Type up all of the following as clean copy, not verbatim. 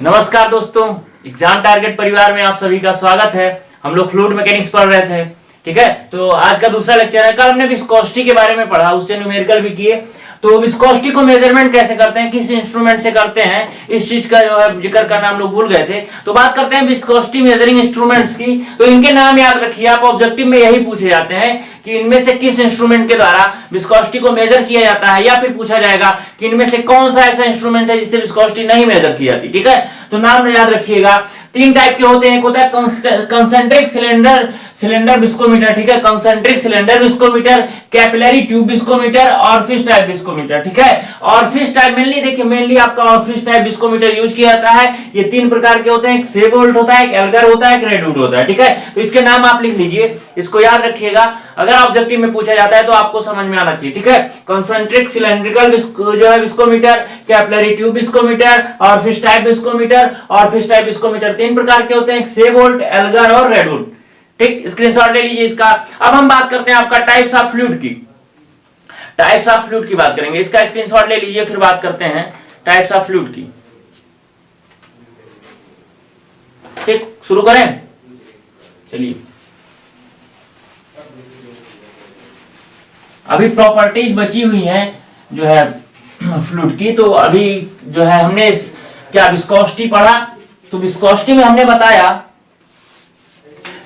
नमस्कार दोस्तों, exam target परिवार में आप सभी का स्वागत है। हम लोग फ्लूइड मैकेनिक्स पढ़ रहे थे, ठीक है। तो आज का दूसरा लेक्चर है। कल हमने विस्कोसिटी के बारे में पढ़ा, उससे न्यूमेरिकल भी किए। तो विस्कोसिटी को मेजरमेंट कैसे करते हैं, किस इंस्ट्रूमेंट से करते हैं, इस चीज का जो है जिक्र करना हम लोग भूल गए थे। तो बात करते हैं विस्कोसिटी मेजरिंग इंस्ट्रूमेंट्स की। तो इनके नाम याद रखिए, आप ऑब्जेक्टिव में यही पूछे जाते हैं कि इनमें से किस इंस्ट्रूमेंट के द्वारा विस्कोसिटी को मेजर किया जाता है, या फिर पूछा जाएगा कि इनमें से कौन सा ऐसा इंस्ट्रूमेंट है जिससे विस्कोसिटी नहीं मेजर की जाती, ठीक है। तो नाम याद रखिएगा। तीन टाइप के होते हैं, एक होता है कंसेंट्रिक सिलेंडर विस्कोमीटर, ठीक है, concentric cylinder viscometer, capillary tube viscometer, orifice type viscometer, ठीक है। ऑरफिश टाइप मेनली आपका ऑरफिश टाइप विस्कोमीटर यूज किया जाता है। ये तीन प्रकार के होते हैं, एक सेवोल्ट होता है, एक एल्गर होता है, एक रेडवुड होता है, ठीक है। तो इसके नाम आप लिख लीजिए, इसको याद रखिएगा। अगर ऑब्जेक्टिव में पूछा जाता है तो आपको समझ में आना चाहिए, ठीक है। कंसेंट्रिक सिलेंड्रिकल जो है viscometer, capillary tube viscometer, orifice type viscometer. Orifice type viscometer तीन प्रकार के होते हैं, सेवोल्ट, एल्गर और रेडवुड, ठीक। स्क्रीनशॉट ले लीजिए इसका। अब हम बात करते हैं आपका टाइप्स ऑफ फ्लूइड की। टाइप्स ऑफ फ्लूइड की बात करेंगे, इसका स्क्रीनशॉट ले लीजिए, फिर बात करते हैं टाइप्स ऑफ फ्लूइड की, ठीक। शुरू करें, चलिए। अभी प्रॉपर्टीज बची हुई हैं जो है फ्लूइड की। तो अभी जो है हमने क्या विस्कोसिटी पढ़ा। तो विस्कोसिटी में हमने बताया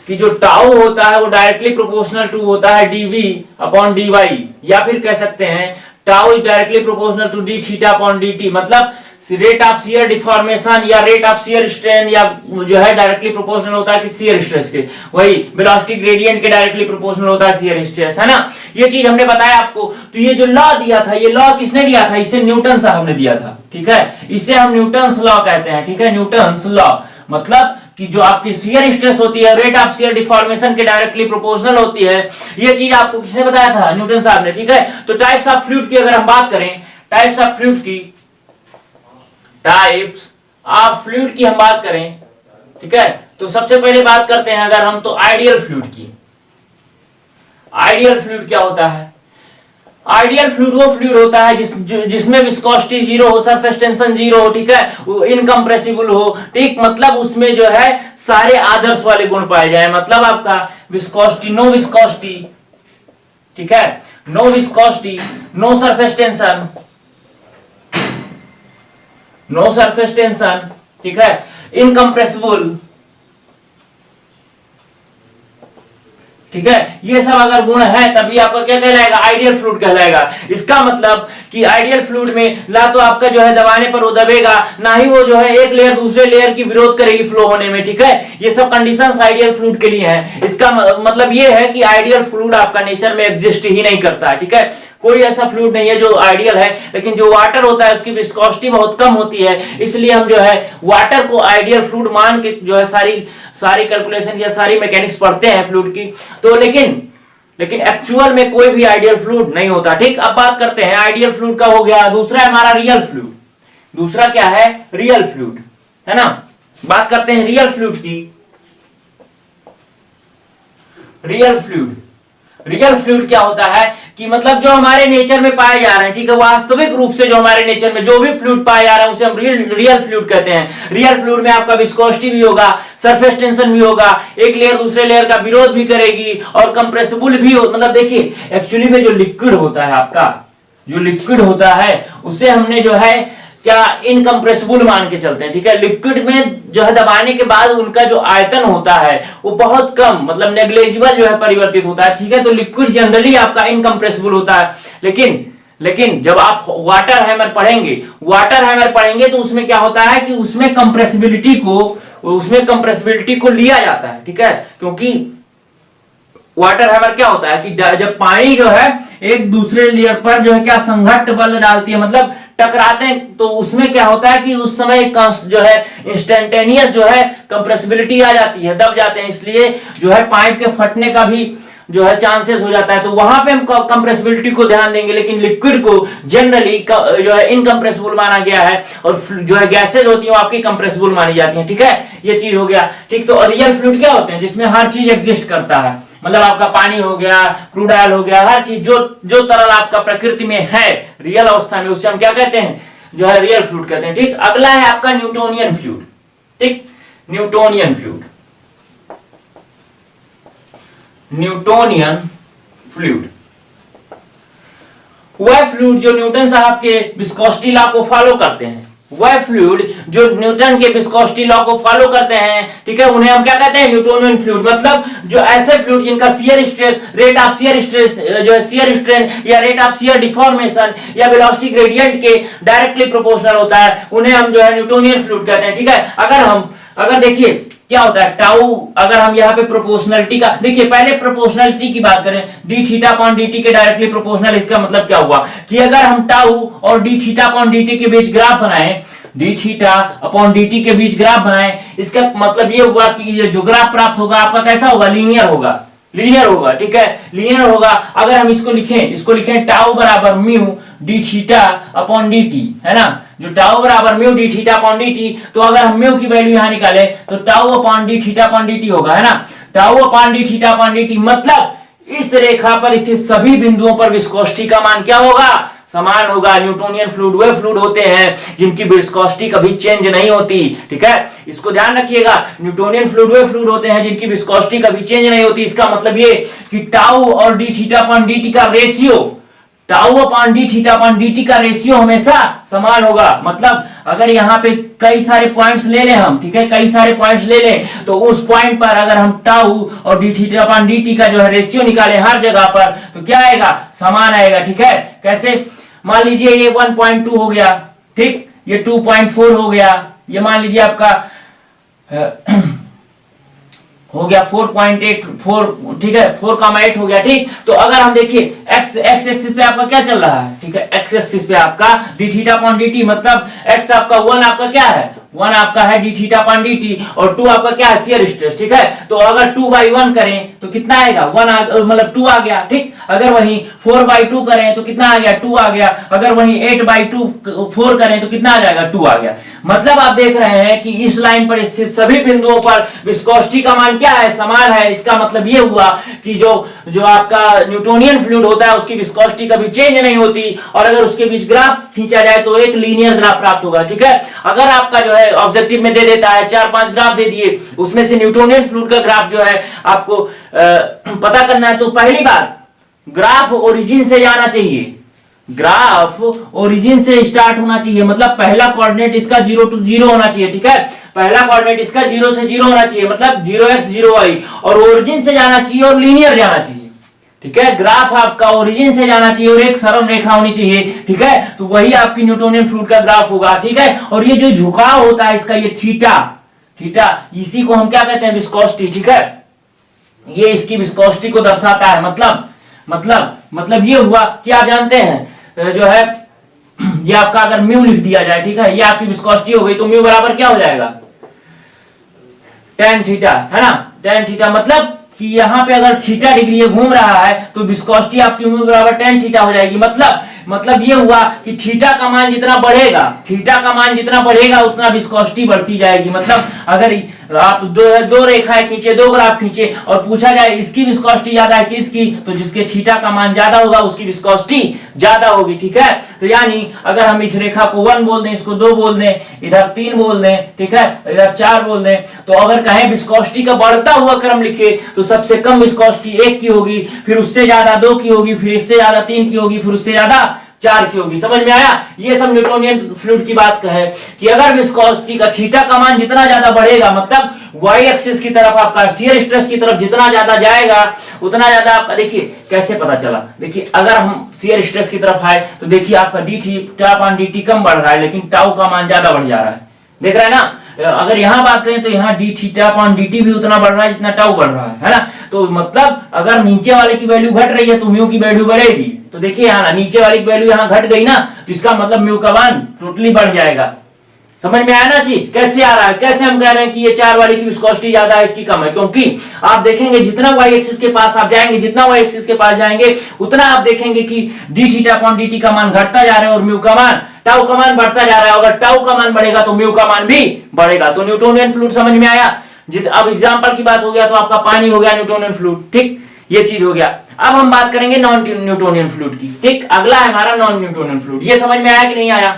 कि जो टाउ होता है वो डायरेक्टली प्रोपोर्शनल टू होता है डीवी अपॉन डीवाई, या फिर कह सकते हैं tau is directly proportional to d theta upon d, मतलब रेट ऑफ शियर डिफॉर्मेशन या रेट ऑफ शियर स्ट्रेन, या जो है डायरेक्टली प्रोपोर्शनल होता है कि शियर स्ट्रेस के, वही वेलोसिटी ग्रेडियंट के डायरेक्टली प्रोपोर्शनल होता है शियर स्ट्रेस, है ना। ये चीज हमने बताया आपको। तो ये जो लॉ दिया था, ये लॉ किसने दिया था? इसे न्यूटन साहब ने दिया था, ठीक है। इसे हम न्यूटन्स लॉ कहते हैं, ठीक है, न्यूटन्स लॉ। मतलब कि जो आपकी शियर स्ट्रेस होती है रेट ऑफ शियर डिफॉर्मेशन के डायरेक्टली प्रोपोर्शनल होती है। ये चीज आपको किसने बताया था? न्यूटन साहब ने, ठीक है। तो टाइप्स ऑफ फ्लूइड की अगर हम बात करें, टाइप्स ऑफ फ्लूइड की, टाइप्स ऑफ फ्लूइड की हम बात करें, ठीक है। तो सबसे पहले बात करते हैं अगर हम, तो आइडियल फ्लूइड की। आइडियल फ्लूइड क्या होता है? आइडियल फ्लूइड वो फ्लूइड होता है जिसमें विस्कोसिटी जीरो हो, सरफेस टेंशन जीरो हो, ठीक है, वो इनकम्प्रेसिबल हो, ठीक। मतलब उसमें जो है सारे आदर्श वाले गुण पाए जाए। मतलब आपका विस्कोसिटी, नो विस्कोसिटी, ठीक है, no viscosity, no surface tension, no surface tension, ठीक है, इनकम्प्रेसिबल, ठीक है। ये सब अगर गुण है तभी आपका क्या कहलाएगा? आइडियल फ्लूइड कहलाएगा। इसका मतलब कि आइडियल फ्लूइड में ना तो आपका जो है दबाने पर वो दबेगा, ना ही वो जो है एक लेयर दूसरे लेयर की विरोध करेगी फ्लो होने में, ठीक है। ये सब कंडीशंस आइडियल फ्लूइड के लिए हैं। इसका मतलब ये है कि आइडियल फ्लूइड आपका नेचर में एग्जिस्ट ही नहीं करता है, ठीक है। कोई ऐसा फ्लूइड नहीं है जो आइडियल है। लेकिन जो वाटर होता है उसकी विस्कोसिटी बहुत कम होती है, इसलिए हम जो है वाटर को आइडियल फ्लूइड मान के जो है सारी कैलकुलेशन या सारी मैकेनिक्स पढ़ते हैं फ्लूइड की। तो लेकिन एक्चुअल में कोई भी आइडियल फ्लूइड नहीं होता, ठीक। अब बात करते हैं आइडियल फ्लूइड का हो गया। दूसरा है हमारा रियल फ्लूइड। दूसरा क्या है? रियल फ्लूइड, है ना। बात करते हैं रियल फ्लूइड की। रियल फ्लूइड, रियल फ्लूइड क्या होता है कि मतलब जो हमारे नेचर में पाए जा रहे हैं, ठीक है, वास्तविक रूप से जो हमारे नेचर में जो भी फ्लूइड पाए जा रहे हैं उसे हम रियल फ्लूइड कहते हैं। रियल फ्लूइड में आपका विस्कोसिटी भी होगा, सरफेस टेंशन भी होगा, एक लेयर दूसरे लेयर का विरोध भी करेगी, और कंप्रेसिबल भी हो। मतलब देखिए, एक्चुअली में जो लिक्विड होता है आपका, जो लिक्विड होता है उसे हमने जो है क्या इनकम्प्रेसिबल मान के चलते हैं, ठीक है। लिक्विड में जो है दबाने के बाद उनका जो आयतन होता है वो बहुत कम, मतलब नेग्लिजिबल जो है परिवर्तित होता है, ठीक है। तो लिक्विड जनरली आपका इनकम्प्रेसिबल होता है। लेकिन जब आप वाटर हैमर पढ़ेंगे तो उसमें क्या होता है कि उसमें कंप्रेसिबिलिटी को लिया जाता है, ठीक है। क्योंकि वाटर हैमर क्या होता है कि जब पानी जो है एक दूसरे लेयर पर जो है क्या संघट्ट बल डालती है, मतलब टकराते हैं, तो उसमें क्या होता है कि उस समय जो है इंस्टेंटेनियस जो है कंप्रेसिबिलिटी आ जाती है, दब जाते हैं, इसलिए जो है पाइप के फटने का भी जो है चांसेस हो जाता है। तो वहां पे हम कंप्रेसिबिलिटी को ध्यान देंगे। लेकिन लिक्विड को जनरली जो है इनकम्प्रेसिबल माना गया है, और जो है गैसेज होती है वो आपकी कंप्रेसिबल मानी जाती है, ठीक है। ये चीज हो गया, ठीक। तो रियल फ्लूइड क्या होते हैं? जिसमें हर चीज एग्जिस्ट करता है, मतलब आपका पानी हो गया, क्रूड ऑयल हो गया, हर चीज जो तरल आपका प्रकृति में है रियल अवस्था में, उससे हम क्या कहते हैं? जो है रियल फ्लूइड कहते हैं, ठीक। अगला है आपका न्यूटोनियन फ्लूइड। ठीक। न्यूटोनियन फ्लूइड, न्यूटोनियन फ्लूइड वह फ्लूइड जो न्यूटन साहब के विस्कोसिटी लॉ को फॉलो करते हैं, वह फ्लूइड जो न्यूटन के विस्कोसिटी लॉ को फॉलो करते हैं, ठीक है, उन्हें हम क्या कहते हैं, न्यूटोनियन फ्लूइड। मतलब जो ऐसे फ्लूइड जिनका shear stress, rate of shear stress जो है शियर स्ट्रेन या रेट ऑफ शियर डिफॉर्मेशन या वेलोसिटी ग्रेडियंट के डायरेक्टली प्रोपोर्शनल होता है, उन्हें हम जो है न्यूटोनियन फ्लूइड कहते हैं, ठीक है। अगर देखिए क्या होता है टाउ, अगर हम यहाँ पे प्रोपोर्शनलिटी का देखिए, पहले प्रोपोर्शनलिटी की बात करें, डी थीटा अपॉन dt के डायरेक्टली प्रोपोर्शनल, इसका मतलब क्या हुआ कि अगर हम टाउ और डी थीटा अपॉन dt के बीच ग्राफ बनाएं, डी थीटा अपॉन dt के बीच ग्राफ बनाएं, इसका मतलब ये हुआ कि ये जो ग्राफ प्राप्त होगा आपका कैसा होगा, लीनियर होगा, लीनियर होगा, ठीक है, लीनियर होगा। अगर हम इसको लिखें टाउ बराबर mu D theta upon dt, है ना, जो टाउ बराबर mu D theta upon dt, तो अगर हम म्यू की वैल्यू यहां निकाले तो tau upon D theta upon dt होगा, है ना, tau upon D theta upon dt। मतलब इस रेखा पर स्थित सभी बिंदुओं पर विस्कोसिटी का मान क्या होगा, समान होगा। न्यूटोनियन फ्लूइड वे फ्लूइड होते हैं जिनकी विस्कोसिटी कभी चेंज नहीं होती, ठीक है, इसको ध्यान रखिएगा। न्यूटोनियन फ्लूइड वे फ्लूइड होते हैं जिनकी विस्कोसिटी कभी चेंज नहीं होती। इसका मतलब ये कि टाउ और डी थीटा अपॉन dt का ratio, tau upon D theta upon dt का रेशियो हमेशा समान होगा। मतलब अगर यहाँ पे कई सारे पॉइंट्स ले लें हम, ठीक है, कई सारे पॉइंट्स ले लें, तो उस पॉइंट पर अगर हम टाउ और डी थीटा अपॉन dt का जो है रेशियो निकालें हर जगह पर, तो क्या आएगा, समान आएगा, ठीक है। कैसे, मान लीजिए ये 1.2 हो गया, ठीक, ये 2.4 हो गया, ये मान लीजिए आपका हो गया 4.84, ठीक है, 4,8 हो गया, ठीक। तो अगर हम देखिए x एक्सिस पे आपका क्या चल रहा है, ठीक है, x एक्सिस पे आपका d थीटा अपॉन dt, मतलब x आपका 1 आपका क्या है, 1 आपका है d थीटा अपॉन dt, और 2 आपका क्या है, शियर स्ट्रेस, ठीक है। तो अगर 2/1 करें तो कितना आएगा, 1 मतलब 2 आ गया, ठीक। अगर वहीं 4/2 करें तो कितना आ गया, 2 आ गया। अगर वहीं 8/4 करें तो कितना आ जाएगा, 2 आ गया। मतलब आप देख रहे हैं कि इस लाइन पर स्थित सभी बिंदुओं पर विस्कोसिटी का मान क्या है, समान है। इसका मतलब ये हुआ कि जो आपका न्यूटोनियन फ्लूइड होता है उसकी विस्कोसिटी कभी चेंज नहीं होती, और अगर उसके बीच ग्राफ खींचा जाए तो एक लीनियर ग्राफ प्राप्त होगा, ठीक है। अगर आपका जो है ऑब्जेक्टिव में दे देता है 4-5 ग्राफ दे दिए, उसमें से न्यूटोनियन फ्लूइड का ग्राफ जो है आपको पता करना है, तो पहली बात ग्राफ ओरिजिन से जाना चाहिए, ग्राफ ओरिजिन से स्टार्ट होना चाहिए। मतलब पहला कोऑर्डिनेट इसका 0 to 0 होना चाहिए, ठीक है, पहला कोऑर्डिनेट इसका 0 से 0 होना चाहिए, मतलब 0x 0y, और ओरिजिन से जाना चाहिए और लीनियर जाना चाहिए, ठीक है। ग्राफ आपका ओरिजिन से जाना चाहिए और एक सरल रेखा होनी चाहिए, ठीक है, तो वही आपकी न्यूटोनियन फ्लूइड का ग्राफ होगा, ठीक है। और ये जो झुकाव होता है इसका, ये थीटा, इसी को हम क्या कहते हैं, विस्कोसिटी, ठीक है, ये इसकी विस्कोसिटी को दर्शाता है। मतलब ये हुआ कि आप जानते हैं जो है ये आपका अगर म्यू लिख दिया जाए, ठीक है, ये आपकी विस्कोसिटी हो गई, तो म्यू बराबर क्या हो जाएगा, tan थीटा, है ना, tan थीटा। मतलब कि यहां पे अगर थीटा डिग्री घूम रहा है तो विस्कोसिटी आपकी म्यू बराबर tan थीटा हो जाएगी। मतलब ये हुआ कि थीटा का मान जितना बढ़ेगा उतना विस्कोसिटी बढ़ती जाएगी। मतलब अगर आप दो रेखाएं खींचे, दो ग्राफ खींचे और पूछा जाए इसकी विस्कोसिटी ज्यादा है कि इसकी, तो जिसके थीटा का मान ज्यादा होगा उसकी विस्कोसिटी ज्यादा होगी, ठीक है। तो यानी अगर हम इस रेखा को 1 बोल दें, इसको 2 बोल दें, इधर 3 बोल दें, ठीक है, इधर 4 बोल दें, तो अगर कहें विस्कोसिटी का बढ़ता हुआ क्रम लिखे तो सबसे कम विस्कोसिटी 1 की होगी, फिर उससे ज्यादा 2 की होगी, फिर इससे ज्यादा 3 की होगी, फिर उससे ज्यादा 4 की होगी। समझ में आया? ये सब न्यूटोनियन फ्लूइड की बात है कि अगर विस्कोसिटी का थीटा का मान जितना ज्यादा बढ़ेगा, मतलब वाई एक्सिस की तरफ आपका शियर स्ट्रेस की तरफ जितना ज्यादा जाएगा उतना ज्यादा आपका, देखिए कैसे पता चला, देखिए अगर हम शियर स्ट्रेस की तरफ आए तो देखिए आपका डी थीटा अपॉन dt कम बढ़ रहा है, लेकिन टाउ का मान ज्यादा बढ़ जा रहा है, देख रहे हैं ना। अगर यहां बात करें तो यहाँ डी थीटा अपॉन dt भी उतना बढ़ रहा है जितना टाउ बढ़ रहा है ना। तो मतलब अगर नीचे वाले की वैल्यू घट रही है तो म्यू की वैल्यू बढ़ेगी। तो देखिए यहाँ ना, नीचे वाली की वैल्यू यहाँ घट गई ना, तो इसका मतलब म्यू का मान टोटली बढ़ जाएगा। समझ में आया ना चीज, कैसे आ रहा है, कैसे हम कह रहे हैं कि ये 4 वाली की विस्कोसिटी ज्यादा है, इसकी कम है, क्योंकि आप देखेंगे जितना वाई एक्सिस के पास आप जाएंगे, जितना वाई एक्सिस के पास जाएंगे उतना आप देखेंगे कि डी थीटा अपॉन dt का मान घटता जा रहा है और म्यू का मान, टाउ का मान बढ़ता जा रहा है। अगर टाउ का मान बढ़ेगा तो म्यू का मान भी बढ़ेगा। तो न्यूटोनियन फ्लूइड समझ में आया। अब एग्जांपल की बात हो गया तो आपका पानी हो गया न्यूटोनियन फ्लूइड, ठीक, ये चीज हो गया। अब हम बात करेंगे नॉन न्यूटोनियन फ्लूइड की, ठीक। अगला है हमारा नॉन न्यूटोनियन फ्लूइड। ये समझ में आया कि नहीं आया?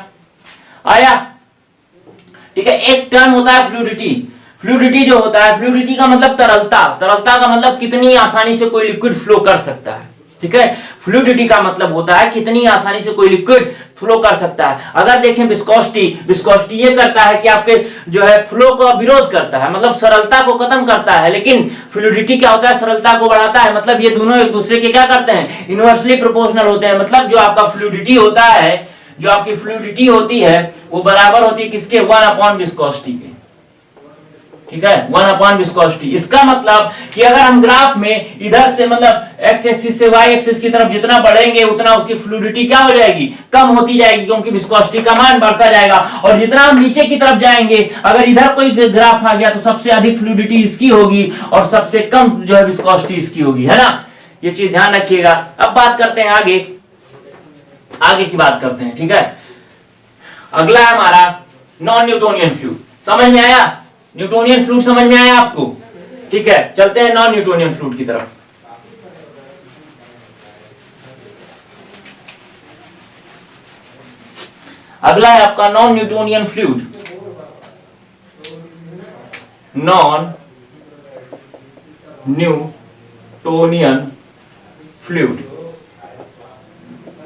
ठीक है। एक टर्म होता है फ्लूइडिटी। फ्लूइडिटी जो होता है, फ्लूइडिटी का मतलब तरलता, तरलता का मतलब कितनी आसानी से कोई लिक्विड फ्लो कर सकता है, ठीक है। फ्लूइडिटी का मतलब होता है कितनी आसानी से कोई लिक्विड फ्लो कर सकता है। अगर देखें विस्कोसिटी, विस्कोसिटी ये करता है कि आपके जो है फ्लो का विरोध करता है, मतलब सरलता को खत्म करता है। लेकिन फ्लूइडिटी क्या होता है, सरलता को बढ़ाता है। मतलब ये दोनों एक दूसरे के क्या करते हैं, इनवर्सली प्रोपोर्शनल होते हैं। मतलब जो आपका फ्लूइडिटी होता है, जो आपकी फ्लूइडिटी होती है वो बराबर होती है किसके, 1 विस्कोसिटी के, ठीक है, 1 विस्कोसिटी। इसका मतलब कि अगर हम ग्राफ में इधर से मतलब एक्स एक्सिस से वाई एक्सिस की तरफ जितना बढ़ेंगे उतना उसकी फ्लूइडिटी क्या हो जाएगी, कम होती जाएगी, क्योंकि विस्कोसिटी का मान बढ़ता जाएगा। और जितना हम नीचे की तरफ जाएंगे, अगर इधर कोई ग्राफ आ गया तो सबसे अधिक फ्लूइडिटी इसकी होगी और सबसे कम जो है विस्कोसिटी इसकी होगी, है ना। ये चीज ध्यान रखिएगा। अब बात करते हैं आगे, आगे की बात करते हैं, ठीक है। अगला है हमारा नॉन न्यूटोनियन फ्लूइड। समझ में आया, न्यूटोनियन फ्लूइड समझ में आया आपको, ठीक है। चलते हैं नॉन न्यूटोनियन फ्लूइड की तरफ। अगला है आपका non Newtonian fluid. Non Newtonian fluid.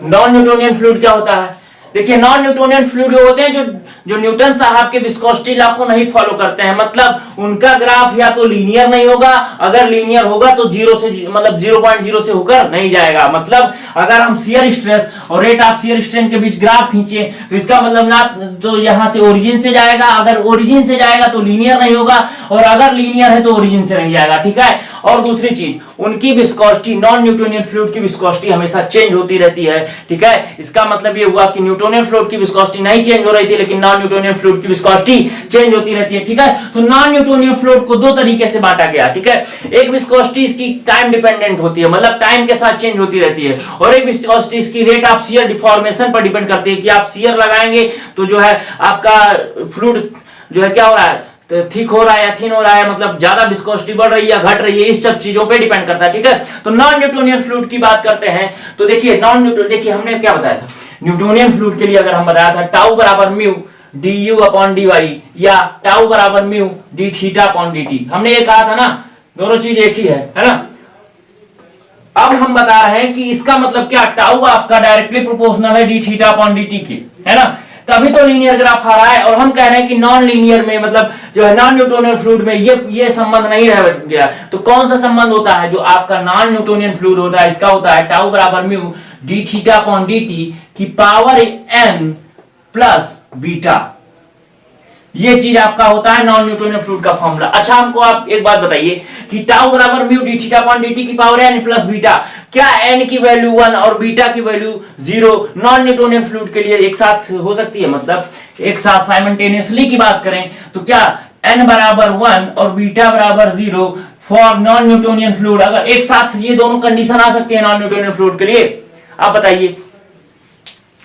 Non Newtonian fluid क्या होता है, देखिए नॉन न्यूटोनियन फ्लूइड होते हैं जो न्यूटन साहब के विस्कोसिटी लॉ को नहीं फॉलो करते हैं। मतलब उनका ग्राफ या तो लीनियर नहीं होगा, अगर लीनियर होगा तो 0 से मतलब 0.0 से होकर नहीं जाएगा। मतलब अगर हम शियर स्ट्रेस और रेट ऑफ शियर स्ट्रेन के बीच ग्राफ खींचे तो इसका मतलब ना तो यहां से ओरिजिन से जाएगा, अगर ओरिजिन से जाएगा तो लीनियर नहीं होगा, और अगर लीनियर है तो ओरिजिन से नहीं जाएगा, ठीक है। और दूसरी चीज, उनकी विस्कोसिटी, नॉन न्यूटोनियन फ्लूइड की विस्कोसिटी हमेशा चेंज होती रहती है, ठीक है। इसका मतलब ये हुआ कि न्यूटोनियन फ्लूइड की विस्कोसिटी नहीं चेंज हो रही थी, लेकिन नॉन न्यूटोनियन फ्लूइड की विस्कोसिटी चेंज होती रहती है, ठीक है। तो नॉन न्यूटोनियन फ्लूइड को दो तरीके से बांटा गया, ठीक है। एक विस्कोसिटी इसकी टाइम डिपेंडेंट होती है, मतलब टाइम के साथ चेंज होती रहती है, और एक विस्कोसिटी इसकी रेट ऑफ शियर डिफॉर्मेशन पर डिपेंड करती है कि आप शियर लगाएंगे तो जो है आपका फ्लूइड जो है क्या हो रहा है, तो थिक हो रहा है या थिन हो रहा है, मतलब ज्यादा विस्कोसिटी बढ़ रही है या घट रही है, इस सब चीजों पे डिपेंड करता है, ठीक है। तो नॉन न्यूटोनियन फ्लूइड की बात करते हैं तो देखिए देखिए हमने क्या बताया था न्यूटोनियन फ्लूइड के लिए, अगर हम बताया था टाउ बराबर म्यू du अपॉन dy या टाउ बराबर mu d theta upon dt। हमने ये कहा था ना, दोनों चीज एक ही है ना। अब हम बता रहे हैं कि इसका मतलब क्या, टाउ आपका डायरेक्टली प्रोपोर्शनल है d थीटा अपॉन dt की, है ना। तभी तो लीनियर ग्राफ आ रहा है, और हम कह रहे हैं कि नॉन लीनियर में मतलब जो है नॉन न्यूटोनियन फ्लूइड में ये संबंध नहीं रह गया। तो कौन सा संबंध होता है, जो आपका नॉन न्यूटोनियन फ्लूइड होता है इसका होता है टाउ बराबर mu d theta upon dt की पावर n प्लस बीटा। ये चीज आपका होता है नॉन न्यूटोनियन फ्लूइड का फॉर्मूला। अच्छा हमको आप एक बात बताइए कि टाउ बराबर mu d theta upon dt की पावर n प्लस बीटा, क्या n की वैल्यू 1 और बीटा की वैल्यू 0 नॉन न्यूटोनियन फ्लूइड के लिए एक साथ हो सकती है, मतलब एक साथ साइमल्टेनियसली की बात करें तो क्या n बराबर 1 और बीटा बराबर 0 फॉर नॉन न्यूटोनियन फ्लूइड, अगर एक साथ ये दोनों कंडीशन आ सकती है नॉन न्यूटोनियन फ्लूइड के लिए, आप बताइए।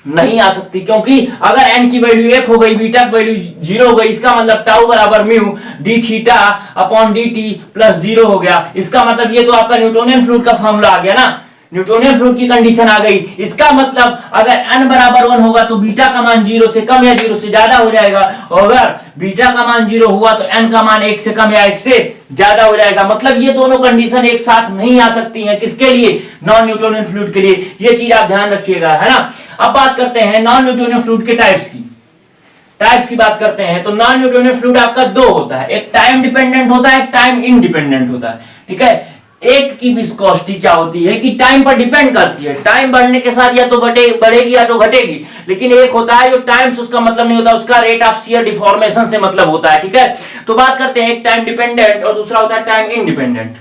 नहीं आ सकती, क्योंकि अगर n की वैल्यू 1 हो गई, बीटा की वैल्यू 0 हो गई, इसका मतलब टाउ बराबर mu d theta upon dt plus 0 हो गया। इसका मतलब ये तो आपका न्यूटोनियन फ्लूइड का फॉर्मूला आ गया ना, न्यूटोनियन फ्लूइड की कंडीशन आ गई। इसका मतलब अगर n बराबर 1 होगा तो बीटा का मान 0 से कम या 0 से ज्यादा हो जाएगा, और अगर बीटा का मान 0 हुआ तो n का मान 1 से कम या 1 से ज्यादा हो जाएगा। मतलब ये दोनों कंडीशन एक साथ नहीं आ सकती हैं, किसके लिए, नॉन न्यूटोनियन फ्लूइड के लिए। ये चीज आप ध्यान रखिएगा, है ना। अब बात करते हैं नॉन न्यूटोनियन फ्लूइड के टाइप्स की बात करते हैं। तो नॉन न्यूटोनियन फ्लूइड आपका दो होता है, एक टाइम डिपेंडेंट होता है, एक टाइम इंडिपेंडेंट होता है, ठीक है। एक की विस्कोसिटी क्या होती है कि टाइम पर डिपेंड करती है, टाइम बढ़ने के साथ या तो बढ़ेगी या तो घटेगी। लेकिन एक होता है जो टाइम से उसका मतलब नहीं होता, उसका रेट ऑफ शियर डिफॉर्मेशन से मतलब होता है, ठीक है। तो बात करते हैं एक टाइम डिपेंडेंट और दूसरा होता है टाइम इंडिपेंडेंट।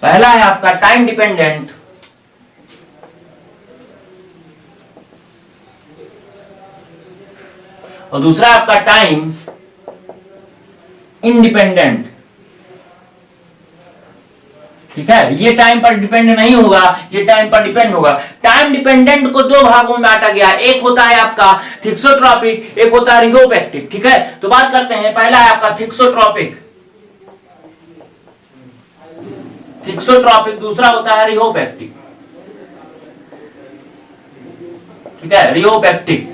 पहला है आपका टाइम डिपेंडेंट, और दूसरा आपका टाइम इंडिपेंडेंट, ठीक है। ये टाइम पर डिपेंड नहीं होगा, ये टाइम पर डिपेंड होगा। टाइम डिपेंडेंट को दो भागों में बांटा गया, एक होता है आपका थिक्सोट्रॉपिक, एक होता है रिहोपेक्टिक, ठीक है। तो बात करते हैं, पहला है आपका थिक्सोट्रॉपिक, दूसरा होता है रिहोपेक्टिक। ठीक है, रियोपेक्टिक।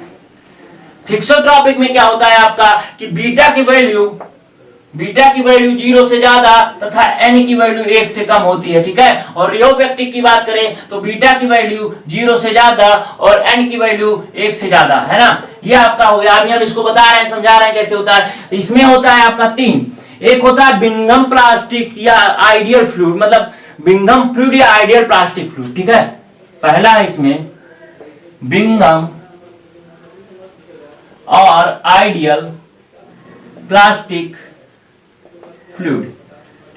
थिक्सोट्रॉपिक में क्या होता है आपका कि बीटा की वैल्यू 0 से ज्यादा तथा एन की वैल्यू 1 से कम होती है, ठीक है। और रियोपेक्टिक की बात करें तो बीटा की वैल्यू 0 से ज्यादा और एन की वैल्यू 1 से ज्यादा, है ना। ये आपका हो गया। अभी हम इसको बता रहे हैं, समझा रहे हैं कैसे होता है। इसमें होता है आपका 3, एक होता है बिंघम प्लास्टिक या आइडियल फ्लूइड, मतलब बिंघम फ्लूइड या आइडियल प्लास्टिक फ्लूइड, ठीक है। पहला है इसमें बिंघम और आइडियल प्लास्टिक फ्लूइड,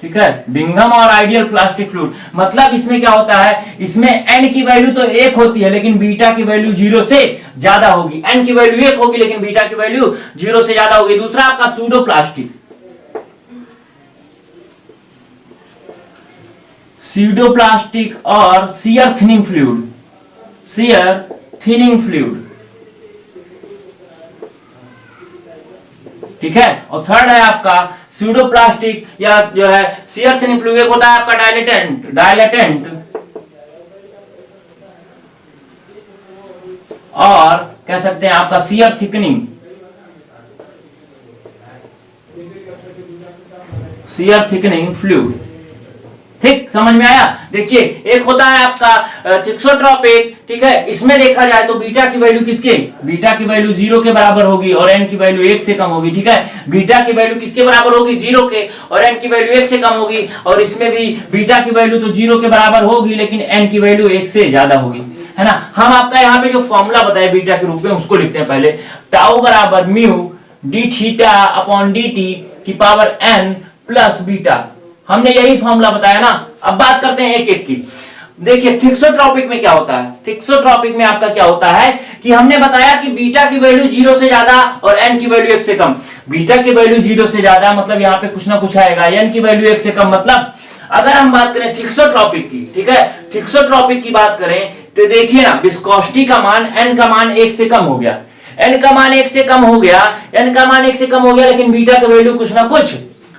ठीक है। बिंघम और आइडियल प्लास्टिक फ्लूइड मतलब इसमें क्या होता है, इसमें एन की वैल्यू तो 1 होती है लेकिन बीटा की वैल्यू 0 से ज्यादा होगी। एन की वैल्यू 1 होगी लेकिन बीटा की वैल्यू 0 से ज्यादा होगी। दूसरा आपका सूडो प्लास्टिक, सीडोप्लास्टिक और शियर थिनिंग फ्लूइड, ठीक है। और थर्ड है आपका सीडोप्लास्टिक या जो है शियर थिनिंग फ्लूइड। एक होता है आपका डायलेटेंट और कह सकते हैं आपका शियर थिकनिंग फ्लूइड, ठीक, समझ में आया। देखिए एक होता है आपका थिक्सोट्रॉपिक, ठीक है। इसमें देखा जाए तो बीटा की वैल्यू बीटा की वैल्यू 0 के बराबर होगी और एन की वैल्यू 1 से कम होगी, ठीक है। बीटा की वैल्यू किसके बराबर होगी, 0 के, और एन की वैल्यू 1 से कम होगी। और इसमें भी बीटा की वैल्यू तो 0 के बराबर होगी लेकिन एन की वैल्यू 1 से ज्यादा होगी, है ना। हम आपका यहाँ पे जो फॉर्मूला बताया बीटा के रूप में उसको लिखते हैं पहले। टाउ बराबर mu D theta upon D T की पावर एन प्लस बीटा, हमने यही फॉर्मूला बताया ना। अब बात करते हैं एक एक की। देखिए थिक्सोट्रॉपिक में क्या होता है, थिक्सोट्रॉपिक में आपका क्या होता है कि हमने बताया कि बीटा की वैल्यू 0 से ज्यादा और एन की वैल्यू 1 से कम। बीटा की वैल्यू 0 से ज्यादा मतलब यहाँ पे कुछ ना कुछ आएगा, एन की वैल्यू 1 से कम मतलब अगर हम बात करें थिक्सोट्रॉपिक की, ठीक है, थिक्सोट्रॉपिक की बात करें तो देखिए ना, विस्कोसिटी का मान एन का मान 1 से कम हो गया, एन का मान 1 से कम हो गया, लेकिन बीटा की वैल्यू कुछ ना कुछ,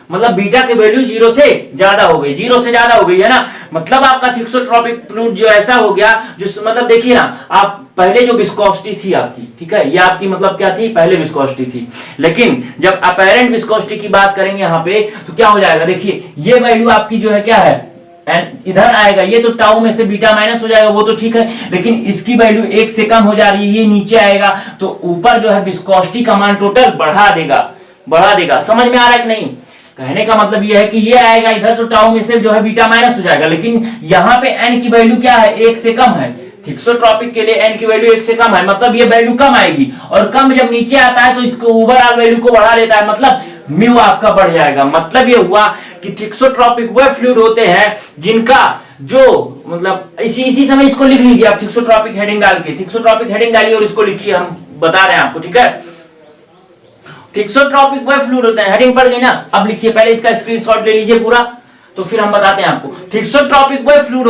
मतलब बीटा की वैल्यू 0 से ज्यादा हो गई, है ना। मतलब आपका थिक्सोट्रॉपिक फ्लूइड जो ऐसा हो गया जो मतलब देखिए ना, आप पहले जो विस्कोसिटी थी आपकी, ठीक है, ये आपकी मतलब क्या थी, पहले विस्कोसिटी थी। लेकिन जब अपेरेंट विस्कोसिटी की बात करेंगे यहाँ पे तो क्या हो जाएगा, देखिए ये वैल्यू आपकी जो है क्या है, एंड इधर आएगा, ये तो टाउ में से बीटा माइनस हो जाएगा, वो तो ठीक है, लेकिन इसकी वैल्यू 1 से कम हो जा रही है, ये नीचे आएगा तो ऊपर जो है विस्कोसिटी का मान टोटल बढ़ा देगा। समझ में आ रहा है कि नहीं। कहने का मतलब यह है कि ये आएगा इधर तो टाउ में से जो है बीटा माइनस हो जाएगा, लेकिन यहाँ पे एन की वैल्यू क्या है, 1 से कम है। थिक्सोट्रॉपिक के लिए एन की वैल्यू 1 से कम है, मतलब ये वैल्यू कम आएगी, और कम जब नीचे आता है तो इसको ओवरऑल वैल्यू को बढ़ा देता है, मतलब म्यू आपका बढ़ जाएगा। मतलब ये हुआ कि थिक्सोट्रॉपिक वह फ्लूइड होते हैं जिनका जो मतलब इसी समय इसको लिख लीजिए आप, थिक्सोट्रॉपिक हेडिंग डाल के, थिक्सोट्रॉपिक हेडिंग डालिए और इसको लिखिए, हम बता रहे हैं आपको, ठीक है। थिक्सोट्रॉपिक वह फ्लूइड होते हैं, हेडिंग पड़ गई ना। अब लिखिए, पहले इसका स्क्रीनशॉट ले लीजिए पूरा, तो फिर हम बताते हैं आपको। थिक्सोट्रॉपिक वह फ्लूइड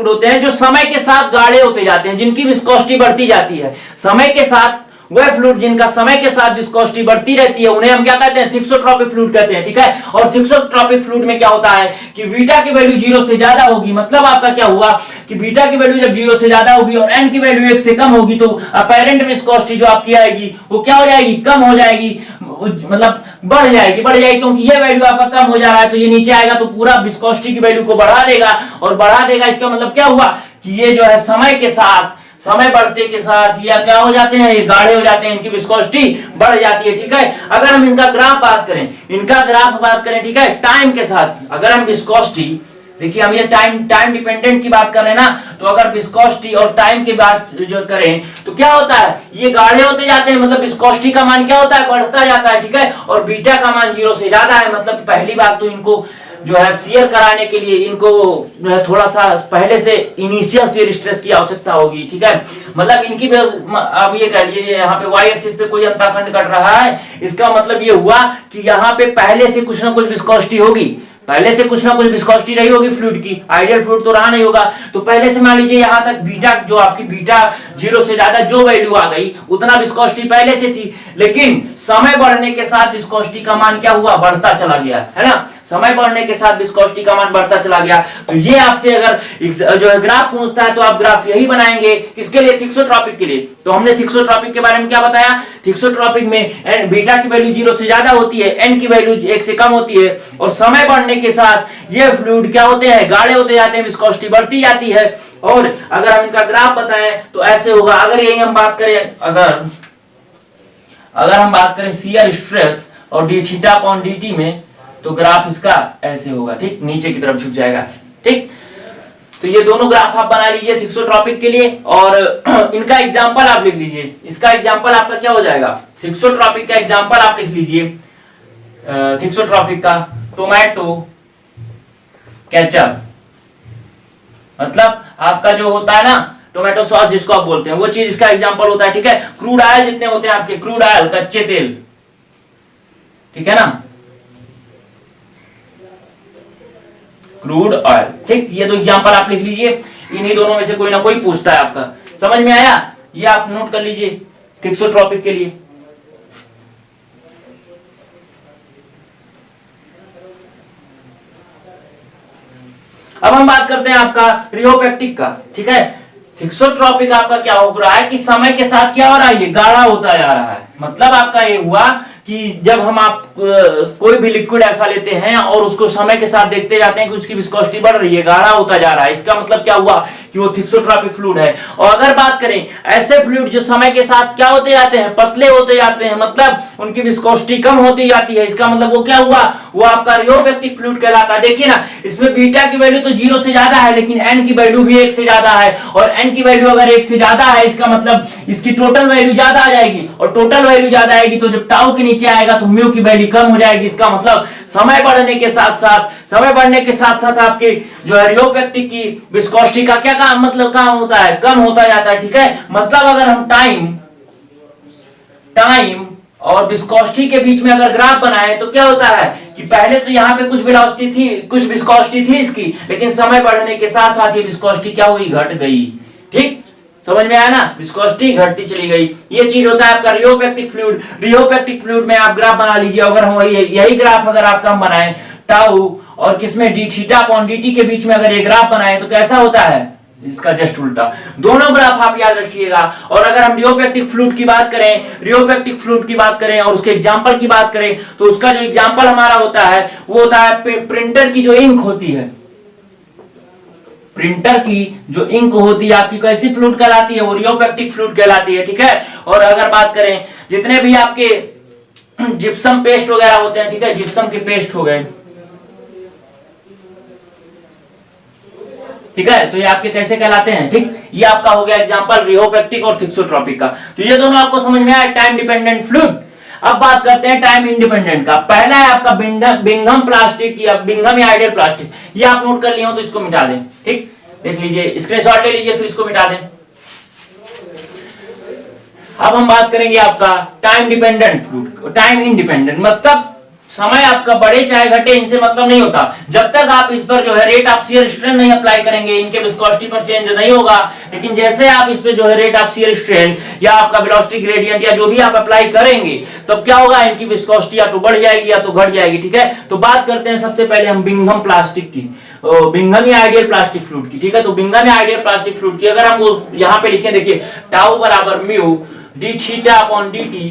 होते हैं जो समय के साथ गाढ़े होते जाते हैं, जिनकी विस्कोसिटी बढ़ती जाती है। समय के साथ वह फ्लूइड जिनका समय के साथ विस्कोसिटी बढ़ती रहती है उन्हें हम क्या कहते हैं, थिक्सोट्रॉपिक फ्लूइड कहते हैं, ठीक है। और थिक्सोट्रॉपिक फ्लूइड में क्या होता है कि बीटा की वैल्यू 0 से ज्यादा होगी, मतलब आपका क्या हुआ कि बीटा की वैल्यू जब 0 से ज्यादा होगी और एन की वैल्यू 1 से कम होगी तो अपेरेंट विस्कोसिटी जो आपकी आएगी वो क्या हो जाएगी, कम हो जाएगी, मतलब बढ़ जाएगी, क्योंकि ये वैल्यू आपका कम हो जा रहा है तो ये नीचे आएगा तो पूरा विस्कोसिटी की वैल्यू को बढ़ा देगा, और बढ़ा देगा इसका मतलब क्या हुआ कि ये जो है समय बढ़ते के साथ या क्या हो जाते हैं, ये गाढ़े हो जाते हैं, इनकी विस्कोसिटी बढ़ जाती है, ठीक है। अगर हम इनका ग्राफ बात करें, ठीक है, टाइम के साथ अगर हम विस्कोसिटी, देखिए हम ये टाइम डिपेंडेंट की बात कर रहे हैं ना, तो अगर विस्कोसिटी और टाइम की बात जो करें तो क्या होता है, ये गाढ़े होते जाते हैं, मतलब विस्कोसिटी का मान क्या होता है, बढ़ता जाता है, ठीक है। और बीटा का मान 0 से ज्यादा है, मतलब पहली बात तो इनको जो है शियर कराने के लिए इनको थोड़ा सा पहले से इनिशियल शियर स्ट्रेस की आवश्यकता होगी, ठीक है। मतलब इनकी अब ये कह लीजिए यहाँ पे वाई एक्सिस पे कोई अंतःखंड कट रहा है, इसका मतलब ये हुआ कि यहाँ पे पहले से कुछ ना कुछ विस्कोसिटी होगी, पहले से कुछ ना कुछ विस्कोसिटी रही होगी फ्लूइड की, आइडियल फ्लूइड तो रहा नहीं होगा, तो पहले से मान लीजिए यहाँ तक बीटा जो आपकी बीटा 0 से ज्यादा जो वैल्यू आ गई उतना विस्कोसिटी पहले से थी, लेकिन समय बढ़ने के साथ विस्कोसिटी का मान क्या हुआ, बढ़ता चला गया, है ना। समय बढ़ने के साथ विस्कोसिटी का मान बढ़ता चला गया। तो ये आपसे अगर जो है ग्राफ पूछता है तो आप ग्राफ यही बनाएंगे, किसके लिए, थिक्सोट्रॉपिक के लिए। तो हमने थिक्सोट्रॉपिक के बारे में क्या बताया, थिक्सोट्रॉपिक में बीटा की वैल्यू 0 से ज्यादा होती है, एन की वैल्यू 1 से कम होती है, और समय बढ़ने के साथ ये फ्लूइड क्या होते हैं, गाढ़े होते जाते हैं, विस्कोसिटी बढ़ती जाती है। और अगर हम इनका ग्राफ बताएं तो ऐसे होगा। अगर यही हम बात करें, अगर हम बात करें शियर स्ट्रेस और डी थीटा अपॉन dt में, तो ग्राफ इसका ऐसे होगा, ठीक, नीचे की तरफ झुक जाएगा, ठीक। तो ये दोनों ग्राफ आप बना लीजिए थिक्सोट्रॉपिक के लिए, और इनका एग्जांपल आप लिख लीजिए। इसका एग्जांपल आपका क्या हो जाएगा, थिक्सोट्रॉपिक का एग्जांपल आप लिख लीजिए। थिक्सोट्रॉपिक का टोमेटो केचप, मतलब आपका जो होता है ना टोमेटो सॉस जिसको आप बोलते हैं, वो चीज इसका एग्जांपल होता है, ठीक है। क्रूड ऑयल जितने होते हैं आपके, क्रूड ऑयल कच्चे तेल, ठीक है ना, क्रूड ऑयल, ठीक। ये दो एग्जांपल आप लिख लीजिए, इन्हीं दोनों में से कोई ना कोई पूछता है आपका। समझ में आया, ये आप नोट कर लीजिए थिक्सोट्रॉपिक के लिए। अब हम बात करते हैं आपका रियोपेक्टिक का, ठीक है। थिक्सोट्रॉपिक आपका क्या हो रहा है कि समय के साथ क्या हो रहा है, ये गाढ़ा होता जा रहा है। मतलब आपका ये हुआ कि जब हम आप कोई भी लिक्विड ऐसा लेते हैं और उसको समय के साथ देखते जाते हैं कि उसकी विस्कोसिटी बढ़ रही है, गाढ़ा होता जा रहा है, इसका मतलब क्या हुआ कि वो थिक्सोट्रॉपिक फ्लूइड है। और अगर बात करें ऐसे फ्लूइड जो समय के साथ क्या होते जाते हैं, पतले होते जाते हैं, मतलब उनकी विस्कोसिटी कम होती जाती है, इसका मतलब वो क्या हुआ, वो आपका रियोपेक्टिक फ्लूइड कहलाता है। देखिए ना, इसमें बीटा की वैल्यू तो 0 से ज्यादा है, लेकिन एन की वैल्यू भी 1 से ज्यादा है, और एन की वैल्यू अगर 1 से ज्यादा है, इसका मतलब इसकी टोटल वैल्यू ज्यादा आ जाएगी, और टोटल वैल्यू ज्यादा आएगी तो जब टाउ के नीचे आएगा तो म्यू की वैल्यू कम हो जाएगी। इसका मतलब समय बढ़ने के साथ साथ आपके जो है रियोपेक्टिक की विस्कोसिटी का क्या काम, मतलब काम होता है, कम होता जाता है, ठीक है। मतलब अगर हम टाइम और विस्कोसिटी के बीच में अगर ग्राफ बनाए तो क्या होता है कि पहले तो यहाँ पे कुछ वेलोसिटी थी, कुछ विस्कोसिटी थी इसकी, लेकिन समय बढ़ने के साथ साथ ये विस्कोसिटी क्या हुई, घट गई, ठीक। समझ में आया ना, विस्कोसिटी घटती चली गई। ये चीज होता है आपका रियोपेक्टिक फ्लूइड। रियोपेक्टिक फ्लूइड में आप ग्राफ बना लीजिए। अगर हम यही ग्राफ अगर आपका हम बनाएं टाउ और किसमें डी थीटा अपॉन dt के बीच में अगर ये ग्राफ बनाएं तो कैसा होता है, इसका जस्ट उल्टा। दोनों ग्राफ आप याद रखिएगा। और अगर हम रियोपेक्टिक फ्लूइड की बात करें और उसके एग्जांपल की बात करें तो उसका जो एग्जांपल हमारा होता है वो होता है प्रिंटर की जो इंक होती है, प्रिंटर की जो इंक होती है आपकी कैसी फ्लूइड कहलाती है, वो रियोपेक्टिक फ्लूइड कहलाती है, ठीक है। और अगर बात करें जितने भी आपके जिप्सम पेस्ट वगैरह होते हैं, ठीक है, जिप्सम के पेस्ट हो गए, ठीक है, तो ये आपके कैसे कहलाते हैं, ठीक। ये आपका हो गया एग्जांपल रियोपेक्टिक और थिक्सोट्रॉपिक का। तो ये दोनों आपको समझ में आया, टाइम डिपेंडेंट फ्लूइड। अब बात करते हैं टाइम इंडिपेंडेंट का। पहला है आपका बिंघम प्लास्टिक या बिंघम या आइडियल प्लास्टिक। ये आप नोट कर लिए हो तो इसको मिटा दें, ठीक, देख लीजिए, स्क्रीनशॉट ले लीजिए, फिर इसको मिटा दें। अब हम बात करेंगे आपका time dependent fluid. Time independent मतलब समय आपका बढ़े चाहे घटे, इनसे मतलब नहीं होता। जब तक आप इस पर जो है रेट ऑफ शियर स्ट्रेन नहीं अप्लाई करेंगे, इनके विस्कोसिटी पर चेंज नहीं होगा। लेकिन जैसे आप इस पे जो है रेट ऑफ शियर स्ट्रेन या आपका वेलोसिटी ग्रेडियंट या जो भी आप अप्लाई करेंगे, तब क्या होगा, इनकी विस्कोसिटी या तो बढ़ जाएगी या तो घट जाएगी, ठीक है। तो बात करते हैं सबसे पहले हम बिंघम प्लास्टिक की, बिंघम या आइडियल प्लास्टिक फ्लूइड की, ठीक है। तो बिंघम या आइडियल प्लास्टिक फ्लूइड की अगर हम वो यहाँ पे लिखें, देखिए टाउ बराबर mu D theta upon dt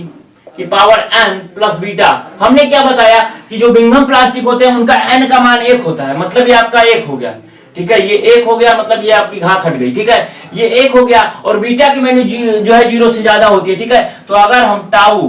की पावर n प्लस बीटा। हमने क्या बताया कि जो बिंघम प्लास्टिक होते हैं उनका n का मान 1 होता है, मतलब ये आपका 1 हो गया, ठीक है। ये 1 हो गया, मतलब ये आपकी घात हट गई, ठीक है, ये 1 हो गया। और बीटा की वैल्यू जो है 0 से ज्यादा होती है, ठीक है। तो अगर हम टाउ,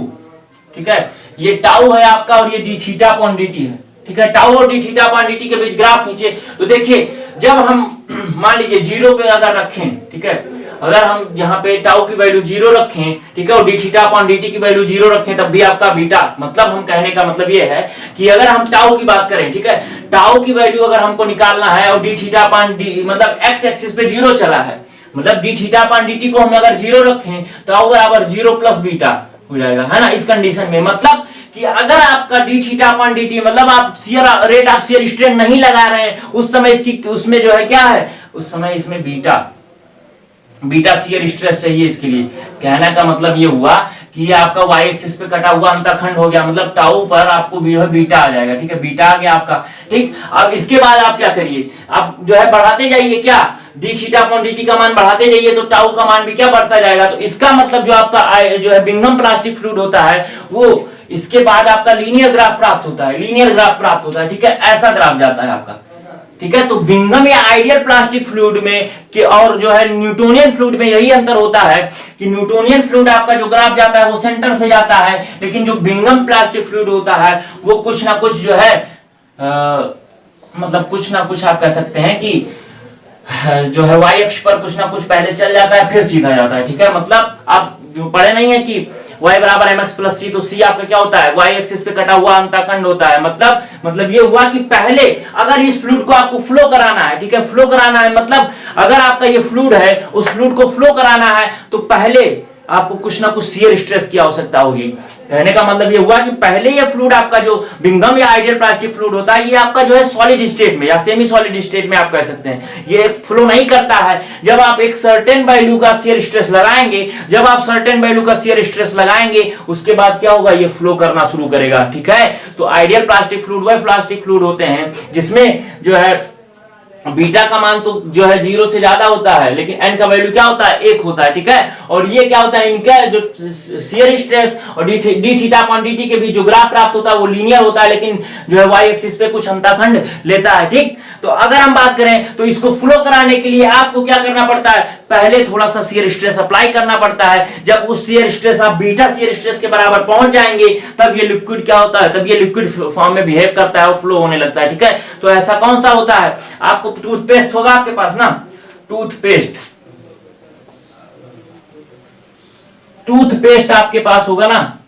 ठीक है, ये टाउ है आपका और ये डी थीटा अपॉन dt है, ठीक है। टाउ और डी थीटा अपॉन dt के बीच ग्राफ खींचे तो देखिए, जब हम मान लीजिए 0 पे अगर रखें, ठीक है, अगर हम यहाँ पे टाउ की वैल्यू 0 रखें, ठीक है, और डी थीटा अपॉन dt की वैल्यू 0 रखें, तब भी आपका बीटा, मतलब हम कहने का मतलब ये है कि अगर हम टाउ की बात करें, ठीक है, टाउ की वैल्यू अगर हमको निकालना है और डी थीटा अपॉन dt मतलब x एक्सिस पे 0 चला है, मतलब डी थीटा अपॉन dt को हम अगर 0 रखें तो बराबर 0 प्लस बीटा हो जाएगा, है ना। इस कंडीशन में मतलब कि अगर आपका डी थीटा अपॉन dt मतलब आप रेट ऑफ शियर स्ट्रेन नहीं लगा रहे हैं, उस समय इसकी उसमें जो है क्या है, उस समय इसमें बीटा शियर स्ट्रेस चाहिए। इसके लिए कहने का मतलब ये हुआ कि ये आपका y एक्सिस पे कटा हुआ अंतखंड हो गया, मतलब टाउ पर आपको जो है बीटा आ जाएगा, ठीक है, बीटा आ गया आपका, ठीक। अब इसके बाद आप क्या करिए, आप जो है बढ़ाते जाइए, क्या D theta upon D T का मान बढ़ाते जाइए तो टाउ का मान भी क्या बढ़ता जाएगा। तो इसका मतलब जो आपका जो है बिंघम प्लास्टिक फ्लूइड होता है वो इसके बाद आपका लीनियर ग्राफ प्राप्त होता है, लीनियर ग्राफ प्राप्त होता है, ठीक है, ऐसा ग्राफ जाता है आपका, ठीक है। तो बिंघम या आइडियल प्लास्टिक फ्लूइड में कि और जो है न्यूटोनियन फ्लूइड में यही अंतर होता है कि न्यूटोनियन फ्लूइड आपका जो ग्राफ जाता है वो सेंटर से जाता है, लेकिन जो बिंघम प्लास्टिक फ्लूइड होता है वो कुछ ना कुछ जो है मतलब कुछ ना कुछ आप कह सकते हैं कि जो है y अक्ष पर कुछ ना कुछ पहले चल जाता है फिर सीधा जाता है, ठीक है। मतलब आप जो पढ़े नहीं है कि y बराबर mx प्लस सी, तो c आपका क्या होता है, y एक्सिस पे कटा हुआ अंतखंड होता है। मतलब ये हुआ कि पहले अगर इस फ्लूइड को आपको फ्लो कराना है, ठीक है, फ्लो कराना है, मतलब अगर आपका ये फ्लूइड है उस फ्लूइड को फ्लो कराना है तो पहले आपको कुछ ना कुछ शियर स्ट्रेस की आवश्यकता होगी। कहने का मतलब ये हुआ कि पहले ये फ्लूइड आपका जो बिंघम या आइडियल प्लास्टिक फ्लूइड होता है ये आपका जो है सॉलिड स्टेट में या सेमी सॉलिड स्टेट में आप कह सकते हैं ये फ्लो नहीं करता है। जब आप एक सर्टेन वैल्यू का शियर स्ट्रेस लगाएंगे, जब आप सर्टेन वैल्यू का शियर स्ट्रेस लगाएंगे उसके बाद क्या होगा, ये फ्लो करना शुरू करेगा, ठीक है। तो आइडियल प्लास्टिक फ्लूइड वह प्लास्टिक फ्लूइड होते हैं जिसमें जो है बीटा का मान तो जो है 0 से ज्यादा होता है, लेकिन n का वैल्यू क्या होता है, 1 होता है, ठीक है। और ये क्या होता है, इनका जो शियर स्ट्रेस और D theta upon D T के बीच जो ग्राफ प्राप्त होता है वो लीनियर होता है, लेकिन जो है y एक्सिस पे कुछ अंतखंड लेता है, ठीक। तो अगर हम बात करें तो इसको फ्लो कराने के लिए आपको क्या करना पड़ता है, पहले थोड़ा सा शियर स्ट्रेस अप्लाई करना पड़ता है। जब उस शियर स्ट्रेस आप बीटा शियर स्ट्रेस के बराबर पहुंच जाएंगे तब ये लिक्विड क्या होता है, तब ये लिक्विड फॉर्म में बिहेव करता है और फ्लो होने लगता है, ठीक है। तो ऐसा कौन सा होता है, आपको टूथपेस्ट होगा आपके पास ना, टूथपेस्ट आपके पास होगा ना,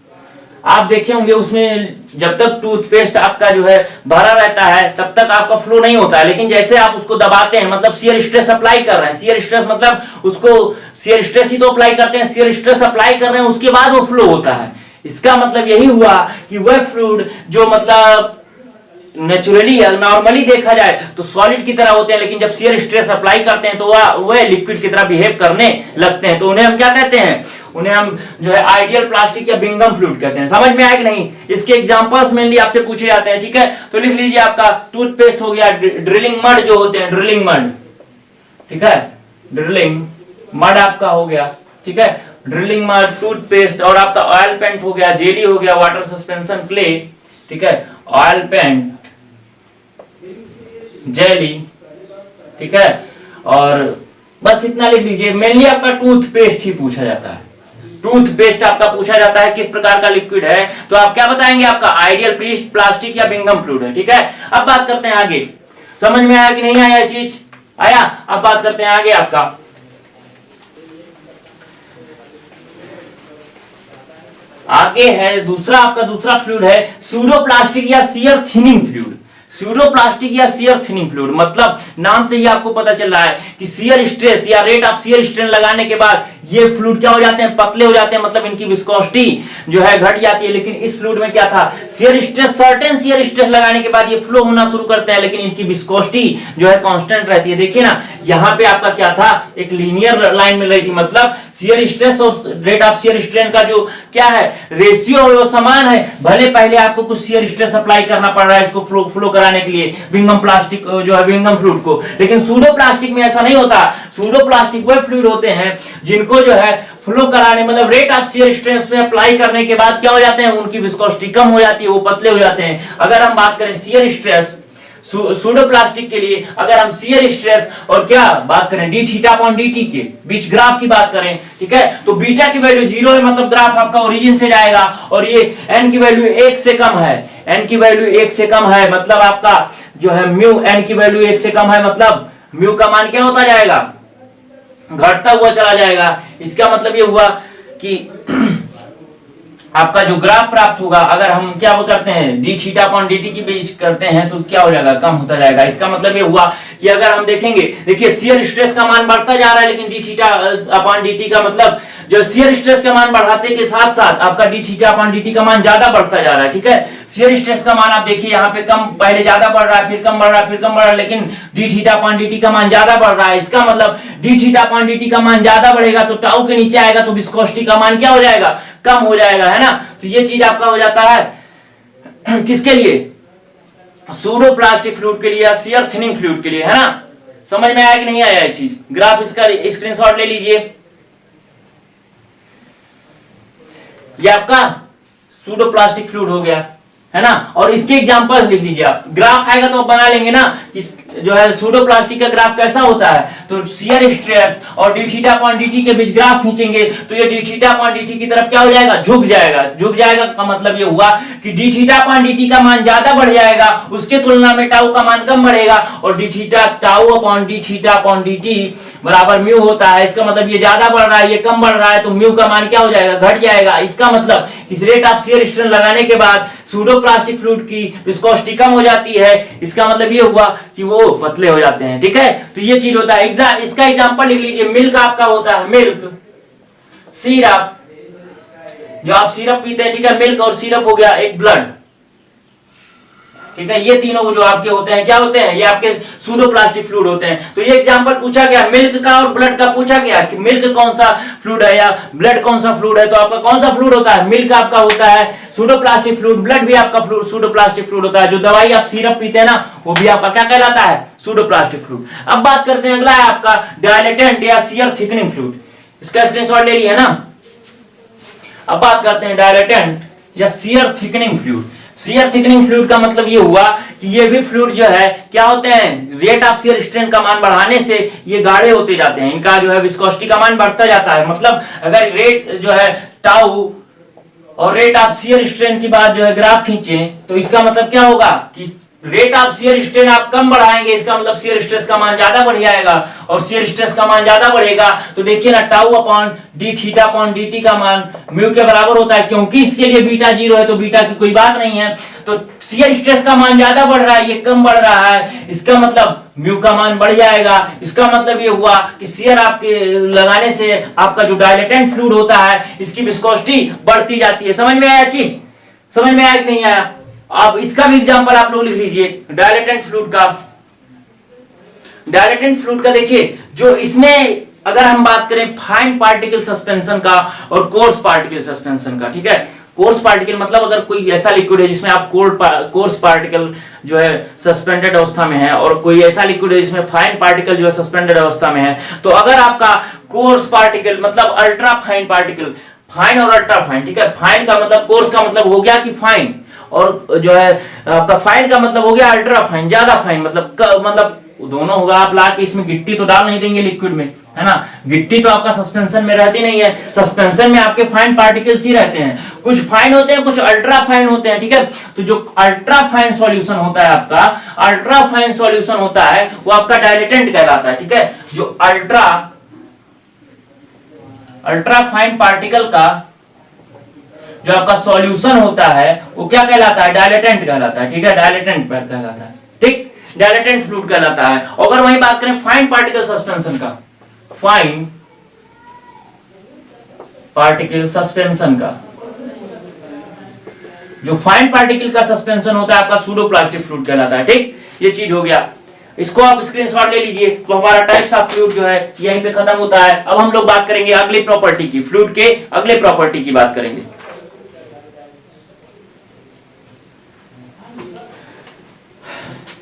आप देखे होंगे उसमें जब तक टूथपेस्ट आपका जो है भरा रहता है तब तक आपका फ्लो नहीं होता है, लेकिन जैसे आप उसको दबाते हैं मतलब शियर स्ट्रेस अप्लाई कर रहे हैं, शियर स्ट्रेस मतलब उसको शियर स्ट्रेस ही तो अप्लाई करते हैं, शियर स्ट्रेस अप्लाई कर रहे हैं उसके बाद वो फ्लो होता है। इसका मतलब यही हुआ कि वह फ्लूइड जो मतलब नेचुरली नॉर्मली देखा जाए तो सॉलिड की तरह होते हैं, लेकिन जब शियर स्ट्रेस अप्लाई करते हैं तो वह लिक्विड की तरह बिहेव करने लगते हैं, तो उन्हें हम क्या कहते हैं, उन्हें हम जो है आइडियल प्लास्टिक या बिंघम फ्लूइड कहते हैं। समझ में आया कि नहीं, इसके एग्जांपल्स मेनली आपसे पूछे जाते हैं, ठीक है। तो लिख लीजिए आपका टूथपेस्ट हो गया, ड्रिलिंग मड जो होते हैं, ड्रिलिंग मड, ठीक है, ड्रिलिंग मड आपका हो गया, ठीक है, ड्रिलिंग मड, टूथपेस्ट, और आपका ऑयल पेंट हो गया, जेली हो गया, वाटर सस्पेंशन क्ले, ठीक है, ऑयल पेंट, जेली, ठीक है, और बस इतना लिख लीजिए। मेनली आपका टूथपेस्ट ही पूछा जाता है, टूथपेस्ट आपका पूछा जाता है किस प्रकार का लिक्विड है, तो आप क्या बताएंगे, आपका आइडियल प्लास्टिक या बिंघम फ्लूइड है, ठीक है। अब बात करते हैं आगे, समझ में आया कि नहीं आया चीज, आया। अब बात करते हैं आगे, आपका आगे है दूसरा, आपका दूसरा फ्लूइड है सूडो प्लास्टिक या shear thinning fluid. Pseudo plastic या शियर थिनिंग फ्लूइड मतलब नाम से ही आपको पता चल रहा है कि शियर स्ट्रेस या रेट ऑफ शियर स्ट्रेन लगाने के बाद ये फ्लूइड क्या हो जाते हैं, पतले हो जाते हैं, मतलब इनकी विस्कोसिटी जो है घट जाती है। लेकिन इस फ्लूइड में क्या था, shear stress, certain shear stress लगाने के बाद ये फ्लो होना शुरू करते हैं, लेकिन इनकी विस्कोसिटी जो है कांस्टेंट रहती है। देखिए ना, यहाँ पे आपका क्या था, एक लीनियर लाइन मिल रही थी, मतलब शियर स्ट्रेस और रेट ऑफ शियर स्ट्रेन का जो क्या है रेशियो वो समान है। भले पहले आपको कुछ शियर स्ट्रेस अप्लाई करना पड़ रहा है इसको फ्लो कराने के लिए, बिंघम प्लास्टिक जो है बिंघम फ्लूइड को, लेकिन सूडो प्लास्टिक में ऐसा नहीं होता। सूडो प्लास्टिक वह फ्लूइड होते हैं जिनको जो है फ्लो कराने मतलब रेट ऑफ शियर स्ट्रेस में अप्लाई करने के बाद क्या हो जाते हैं, उनकी विस्कोसिटी कम हो जाती है, वो पतले हो जाते हैं। अगर हम बात करें शियर स्ट्रेस सूडो प्लास्टिक के लिए, अगर हम शियर स्ट्रेस और क्या बात करें D theta upon D T के बीच ग्राफ की बात करें, ठीक है, तो बीटा की वैल्यू 0 है, मतलब ग्राफ आपका ओरिजिन से जाएगा, और ये n की वैल्यू 1 से कम है, n की वैल्यू 1 से कम है, मतलब आपका जो है म्यू n की वैल्यू 1 से कम है, मतलब म्यू का मान क्या होता जाएगा, घटता हुआ चला जाएगा। इसका मतलब ये हुआ कि आपका जो ग्राफ प्राप्त होगा, अगर हम क्या करते हैं D theta upon D T की बीच करते हैं तो क्या हो जाएगा, कम होता जाएगा। इसका मतलब ये हुआ कि अगर हम देखेंगे, देखिए शियर स्ट्रेस का मान बढ़ता जा रहा है, लेकिन D theta upon D T का मतलब जो शियर स्ट्रेस का मान बढ़ाते के साथ साथ आपका डी थीटा अपॉन dt का मान ज्यादा बढ़ता जा रहा है, ठीक है। शियर स्ट्रेस का मान आप देखिए यहाँ पे कम, पहले ज्यादा बढ़ रहा है, फिर कम बढ़ रहा है, फिर कम बढ़ रहा है, लेकिन डी थीटा अपॉन dt का मान ज्यादा बढ़ रहा है। इसका मतलब डी थीटा अपॉन dt का मान ज्यादा बढ़ेगा तो टाउ के नीचे आएगा तो विस्कोसिटी का मान क्या हो जाएगा, कम हो जाएगा, है ना। तो ये चीज आपका हो जाता है किसके लिए, सूडो प्लास्टिक फ्लूइड के लिए या शियर थिनिंग फ्लूइड के लिए, है ना। समझ में आया कि नहीं आया ये चीज। ग्राफ इसका स्क्रीनशॉट ले लीजिए। ये आपका सूडो प्लास्टिक फ्लूइड हो गया, है ना। और इसके एग्जांपल्स लिख लीजिए आप। ग्राफ आएगा तो बना लेंगे ना कि जो है सूडो प्लास्टिक का ग्राफ कैसा होता है, तो शियर स्ट्रेस और डी थीटा अपॉन dt के बीच ग्राफ खींचेंगे तो ये डी थीटा अपॉन dt की तरफ क्या हो जाएगा, झुक जाएगा। झुक जाएगा का मतलब ये हुआ कि डी थीटा अपॉन dt का मान ज्यादा बढ़ जाएगा, उसके तुलना में टाउ का मान कम बढ़ेगा। और D theta tau upon D theta upon dt बराबर म्यू होता है। इसका मतलब ये ज्यादा बढ़ रहा है, ये कम बढ़ रहा है, तो म्यू का मान क्या हो जाएगा, घट जाएगा। इसका मतलब इस रेट ऑफ शियर स्ट्रेन लगाने के बाद सूडो प्लास्टिक फ्लूइड की विस्कोसिटी कम हो जाती है। इसका मतलब ये हुआ कि वो पतले हो जाते हैं, ठीक है। तो ये चीज होता है। इसका एग्जांपल लिख लीजिए। मिल्क आपका होता है, मिल्क, सिरप, जो आप सिरप पीते हैं, ठीक है। मिल्क और सिरप हो गया एक ब्लड, ठीक है। ये तीनों जो आपके होते हैं क्या होते हैं, ये आपके सूडो प्लास्टिक फ्लूइड होते हैं। तो ये एग्जांपल पूछा गया मिल्क का और ब्लड का पूछा गया कि मिल्क कौन सा फ्लूइड है या ब्लड कौन सा फ्लूइड है। तो आपका कौन सा फ्लूइड होता है, मिल्क आपका होता है सूडो प्लास्टिक फ्लूइड, ब्लड भी आपका सूडो प्लास्टिक फ्लूइड होता है। जो दवाई आप सिरप पीते हैं ना, वो भी आपका क्या कहलाता है, सूडो प्लास्टिक फ्लूइड। अब बात करते हैं, अगला है आपका डायलेटेंट या शियर थिकनिंग फ्लूइड। इसका स्क्रीनशॉट ले लिया ना। अब बात करते हैं डायलेटेंट या shear thickening fluid. Shear thickening fluid का मतलब ये हुआ कि ये भी फ्लूइड जो है क्या होते हैं, रेट ऑफ शियर स्ट्रेन का मान बढ़ाने से ये गाढ़े होते जाते हैं, इनका जो है विस्कोसिटी का मान बढ़ता जाता है। मतलब अगर रेट जो है टाउ और रेट ऑफ शियर स्ट्रेन की बात जो है ग्राफ खींचे तो इसका मतलब क्या होगा कि रेट ऑफ शियर स्ट्रेन आप कम बढ़ाएंगे, इसका मतलब शियर स्ट्रेस का मान ज्यादा बढ़ जाएगा। और शियर स्ट्रेस का मान ज्यादा बढ़ेगा तो देखिए ना, tau upon D theta upon dt का मान म्यू के बराबर होता है। क्योंकि इसके लिए बीटा 0 है तो बीटा की कोई बात नहीं है। तो शियर स्ट्रेस का मान ज्यादा बढ़ रहा है, ये कम बढ़ रहा है, इसका मतलब म्यू का मान बढ़ जाएगा। इसका मतलब ये हुआ कि शियर आपके लगाने से आपका जो डायलेटेंट फ्लूइड होता है इसकी विस्कोसिटी बढ़ती जाती है। समझ में आया चीज, समझ में आया कि नहीं आया। अब इसका भी एग्जांपल आप लोग लिख लीजिए डायलेटेंट फ्लूइड का। डायलेटेंट फ्लूइड का देखिए, जो इसमें अगर हम बात करें फाइन पार्टिकल सस्पेंशन का और कोर्स पार्टिकल सस्पेंशन का, ठीक है। कोर्स पार्टिकल मतलब अगर कोई ऐसा लिक्विड है जिसमें आप कोर्स पार्टिकल जो है सस्पेंडेड अवस्था में है और कोई ऐसा लिक्विड है जिसमें फाइन पार्टिकल जो है सस्पेंडेड अवस्था में है। तो अगर आपका कोर्स पार्टिकल मतलब अल्ट्रा फाइन पार्टिकल, फाइन और अल्ट्रा फाइन, ठीक है। फाइन का मतलब, कोर्स का मतलब हो गया कि फाइन, और जो है आपका फाइन का मतलब हो गया अल्ट्रा फाइन, ज्यादा फाइन, मतलब दोनों होगा। आप ला के इसमें गिट्टी तो डाल नहीं देंगे लिक्विड में, है ना। गिट्टी तो आपका सस्पेंशन में रहती नहीं है, सस्पेंशन में आपके फाइन पार्टिकल्स ही रहते हैं। कुछ फाइन होते हैं, कुछ अल्ट्रा फाइन होते हैं, ठीक है। तो जो अल्ट्रा फाइन सॉल्यूशन होता है आपका, अल्ट्रा फाइन सॉल्यूशन होता है वो आपका डायलेटेंट कहलाता है, ठीक है। जो अल्ट्रा फाइन पार्टिकल का जो आपका सॉल्यूशन होता है वो क्या कहलाता है, डायलेटेंट कहलाता है, ठीक है। डायलेटेंट कहलाता है, ठीक, डायलेटेंट फ्लूइड कहलाता है। अगर वहीं बात करें फाइन पार्टिकल सस्पेंशन का, फाइन पार्टिकल सस्पेंशन का, जो फाइन पार्टिकल का सस्पेंशन होता है आपका सूडो प्लास्टिक फ्लूइड कहलाता है, ठीक। ये चीज हो गया, इसको आप स्क्रीनशॉट ले लीजिए। तो हमारा टाइप्स ऑफ फ्लूइड जो है यहीं पे खत्म होता है। अब हम लोग बात करेंगे अगली प्रॉपर्टी की, फ्लूइड के अगले प्रॉपर्टी की बात करेंगे।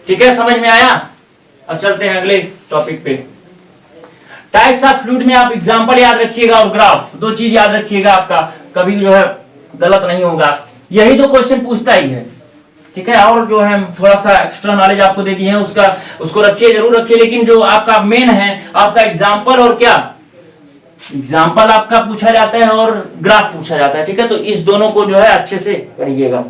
ठीक है, समझ में आया। अब चलते हैं अगले टॉपिक पे। टाइप्स ऑफ फ्लूइड में आप एग्जांपल याद रखिएगा और ग्राफ, दो चीज याद रखिएगा, आपका कभी जो है गलत नहीं होगा। यही दो क्वेश्चन पूछता ही है, ठीक है। और जो है थोड़ा सा एक्स्ट्रा नॉलेज आपको दे दिए हैं, उसको रखिए, जरूर रखिए। लेकिन जो आपका मेन है आपका एग्जाम्पल, और क्या एग्जाम्पल आपका पूछा जाता है और ग्राफ पूछा जाता है, ठीक है। तो इस दोनों को जो है अच्छे से पढ़िएगा।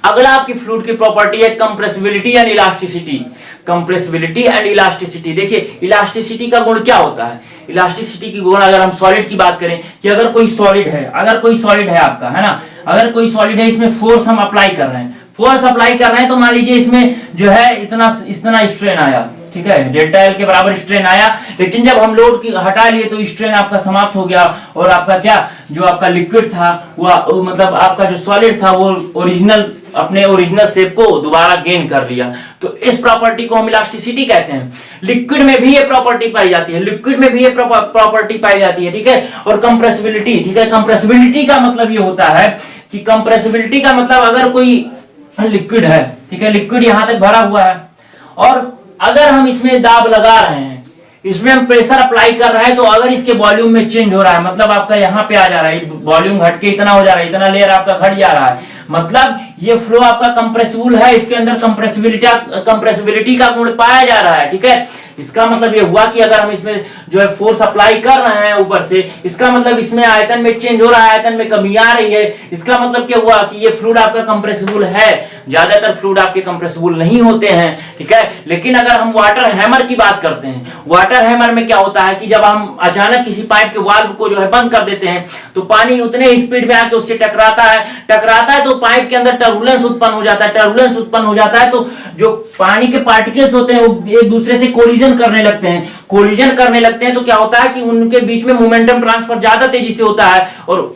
अगला आपकी फ्लूइड की प्रॉपर्टी है compressibility and elasticity. Compressibility and elasticity, देखिए इलास्टिसिटी का गुण क्या होता है। इलास्टिसिटी की गुण अगर हम सॉलिड की बात करें कि अगर कोई सॉलिड है, आपका, है ना, अगर कोई सॉलिड है, इसमें फोर्स हम अप्लाई कर रहे हैं, तो मान लीजिए इसमें जो है इतना स्ट्रेन आया, ठीक है, डेल्टा एल के बराबर स्ट्रेन आया, लेकिन जब हम लोड हटा लिए तो स्ट्रेन आपका समाप्त हो गया और आपका क्या, जो आपका लिक्विड था वो मतलब आपका जो सॉलिड था वो अपने ओरिजिनल शेप को दोबारा गेन कर लिया। तो इस प्रॉपर्टी को हम इलास्टिसिटी कहते हैं। लिक्विड में भी ये प्रॉपर्टी पाई जाती है, लिक्विड में भी ये प्रॉपर्टी पाई जाती है, ठीक है। और कंप्रेसिबिलिटी, ठीक है, कंप्रेसिबिलिटी का मतलब ये होता है कि कंप्रेसिबिलिटी का मतलब अगर कोई लिक्विड है, ठीक है, लिक्विड यहां तक भरा हुआ है और अगर हम इसमें दाब लगा रहे हैं, इसमें हम प्रेशर अप्लाई कर रहे हैं, तो अगर इसके वॉल्यूम में चेंज हो रहा है, मतलब आपका यहाँ पे आ जा रहा है, वॉल्यूम घट के इतना हो जा रहा है, इतना लेयर आपका घट जा रहा है, मतलब ये फ्लो आपका कंप्रेसिबल है, इसके अंदर कंप्रेसिबिलिटी का गुण पाया जा रहा है, ठीक है। इसका मतलब ये हुआ कि अगर हम इसमें जो है फोर्स अप्लाई कर रहे हैं ऊपर से, इसका मतलब इसमें आयतन में चेंज हो रहा है, आयतन में कमी आ रही है। इसका मतलब क्या हुआ कि ये फ्लूइड आपका कंप्रेसिबल है। ज्यादातर फ्लूइड आपके कंप्रेसिबल नहीं होते हैं, ठीक है। लेकिन अगर हम वाटर हैमर की बात करते हैं, वाटर हैमर में क्या होता है कि जब हम अचानक किसी पाइप के वाल्व को जो है बंद कर देते हैं तो पानी उतने स्पीड में आके उससे टकराता है तो पाइप के अंदर टर्बुलेंस उत्पन्न हो जाता है, टर्बुलेंस उत्पन्न हो जाता है तो जो पानी के पार्टिकल्स होते हैं वो एक दूसरे से कोलिजन करने लगते हैं, तो क्या होता है कि उनके बीच में मोमेंटम ट्रांसफर ज्यादा तेजी से होता है, और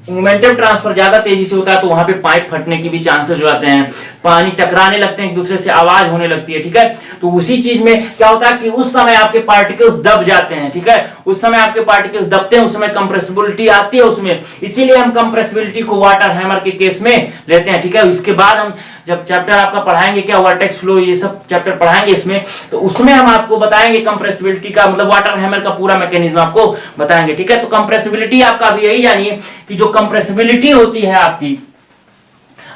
मोमेंटम ट्रांसफर ज्यादा तेजी से होता है तो वहां पे पाइप फटने की भी चांसेस हो जाते हैं, पानी टकराने लगते हैं एक दूसरे से, आवाज होने लगती है, ठीक है। तो उसी चीज में क्या होता है कि उस समय आपके पार्टिकल्स दब जाते हैं, ठीक है, उस समय आपके पार्टिकल्स दबते हैं, उस समय कंप्रेसिबिलिटी आती है उसमें, इसीलिए हम कंप्रेसिबिलिटी को वाटर हैमर के केस में लेते हैं, ठीक है। इसके बाद हम जब चैप्टर आपका पढ़ाएंगे क्या, वर्टेक्स फ्लो, ये सब चैप्टर पढ़ाएंगे इसमें, तो उसमें हम आपको बताएंगे कंप्रेसिबिलिटी का मतलब वाटर हैमर का पूरा मैकेनिज्म आपको बताएंगे, ठीक है। तो कंप्रेसिबिलिटी आपका अभी यही जानिए कि जो कंप्रेसिबिलिटी होती है आपकी,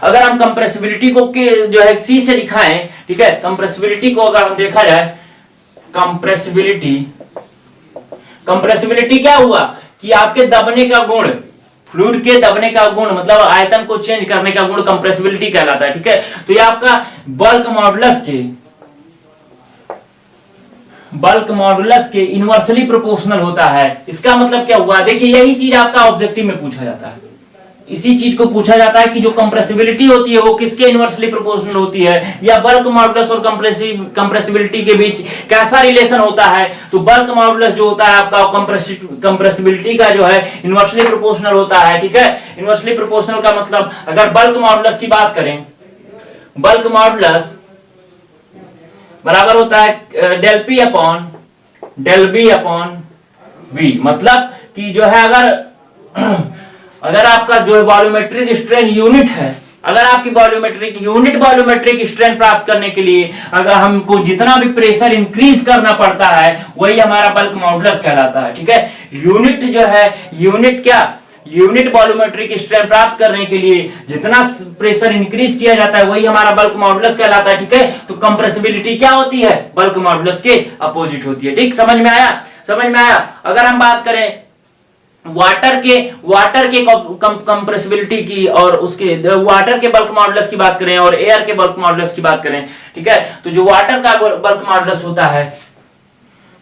अगर हम कंप्रेसिबिलिटी को जो है सी से दिखाएं, ठीक है, कंप्रेसिबिलिटी को अगर हम देखा जाए, कंप्रेसिबिलिटी क्या हुआ कि आपके दबने का गुण, फ्लूइड के दबने का गुण मतलब आयतन को चेंज करने का गुण कंप्रेसिबिलिटी कहलाता है, ठीक है। तो ये आपका बल्क मॉडुलस के इनवर्सली प्रोपोर्शनल होता है। इसका मतलब क्या हुआ, देखिए यही चीज आपका ऑब्जेक्टिव में पूछा जाता है, इसी चीज को पूछा जाता है कि जो कंप्रेसिबिलिटी होती है वो किसके इनवर्सली प्रोपोर्शनल होती है, या बल्क मॉडुलस और कंप्रेसिबिलिटी के बीच कैसा रिलेशन होता है। तो बल्क मॉडुलस जो होता है आपका कंप्रेसिबिलिटी का जो है इनवर्सली प्रोपोर्शनल होता है, ठीक है। इनवर्सली प्रोपोर्शनल का मतलब अगर बल्क मॉडुलस की बात करें, बल्क मॉडुलस बराबर होता है डेल बी अपॉन वी, मतलब कि जो है अगर आपका जो है वॉल्यूमेट्रिक स्ट्रेन यूनिट है, अगर आपकी वॉल्यूमेट्रिक स्ट्रेन प्राप्त करने के लिए अगर हमको जितना भी प्रेशर इंक्रीज करना पड़ता है वही हमारा बल्क मॉडुलस कहलाता है, ठीक है। यूनिट जो है, यूनिट वॉल्यूमेट्रिक स्ट्रेन प्राप्त करने के लिए जितना प्रेशर इंक्रीज किया जाता है वही हमारा बल्क मॉडुलस कहलाता है, ठीक है। तो कंप्रेसिबिलिटी क्या होती है, बल्क मॉडुलस के अपोजिट होती है, ठीक। समझ में आया। अगर हम बात करें वाटर के कंप्रेसिबिलिटी की और उसके वाटर के बल्क मॉडुलस की बात करें और एयर के बल्क मॉडुलस की बात करें, ठीक है। तो जो वाटर का बल्क मॉडुलस होता है,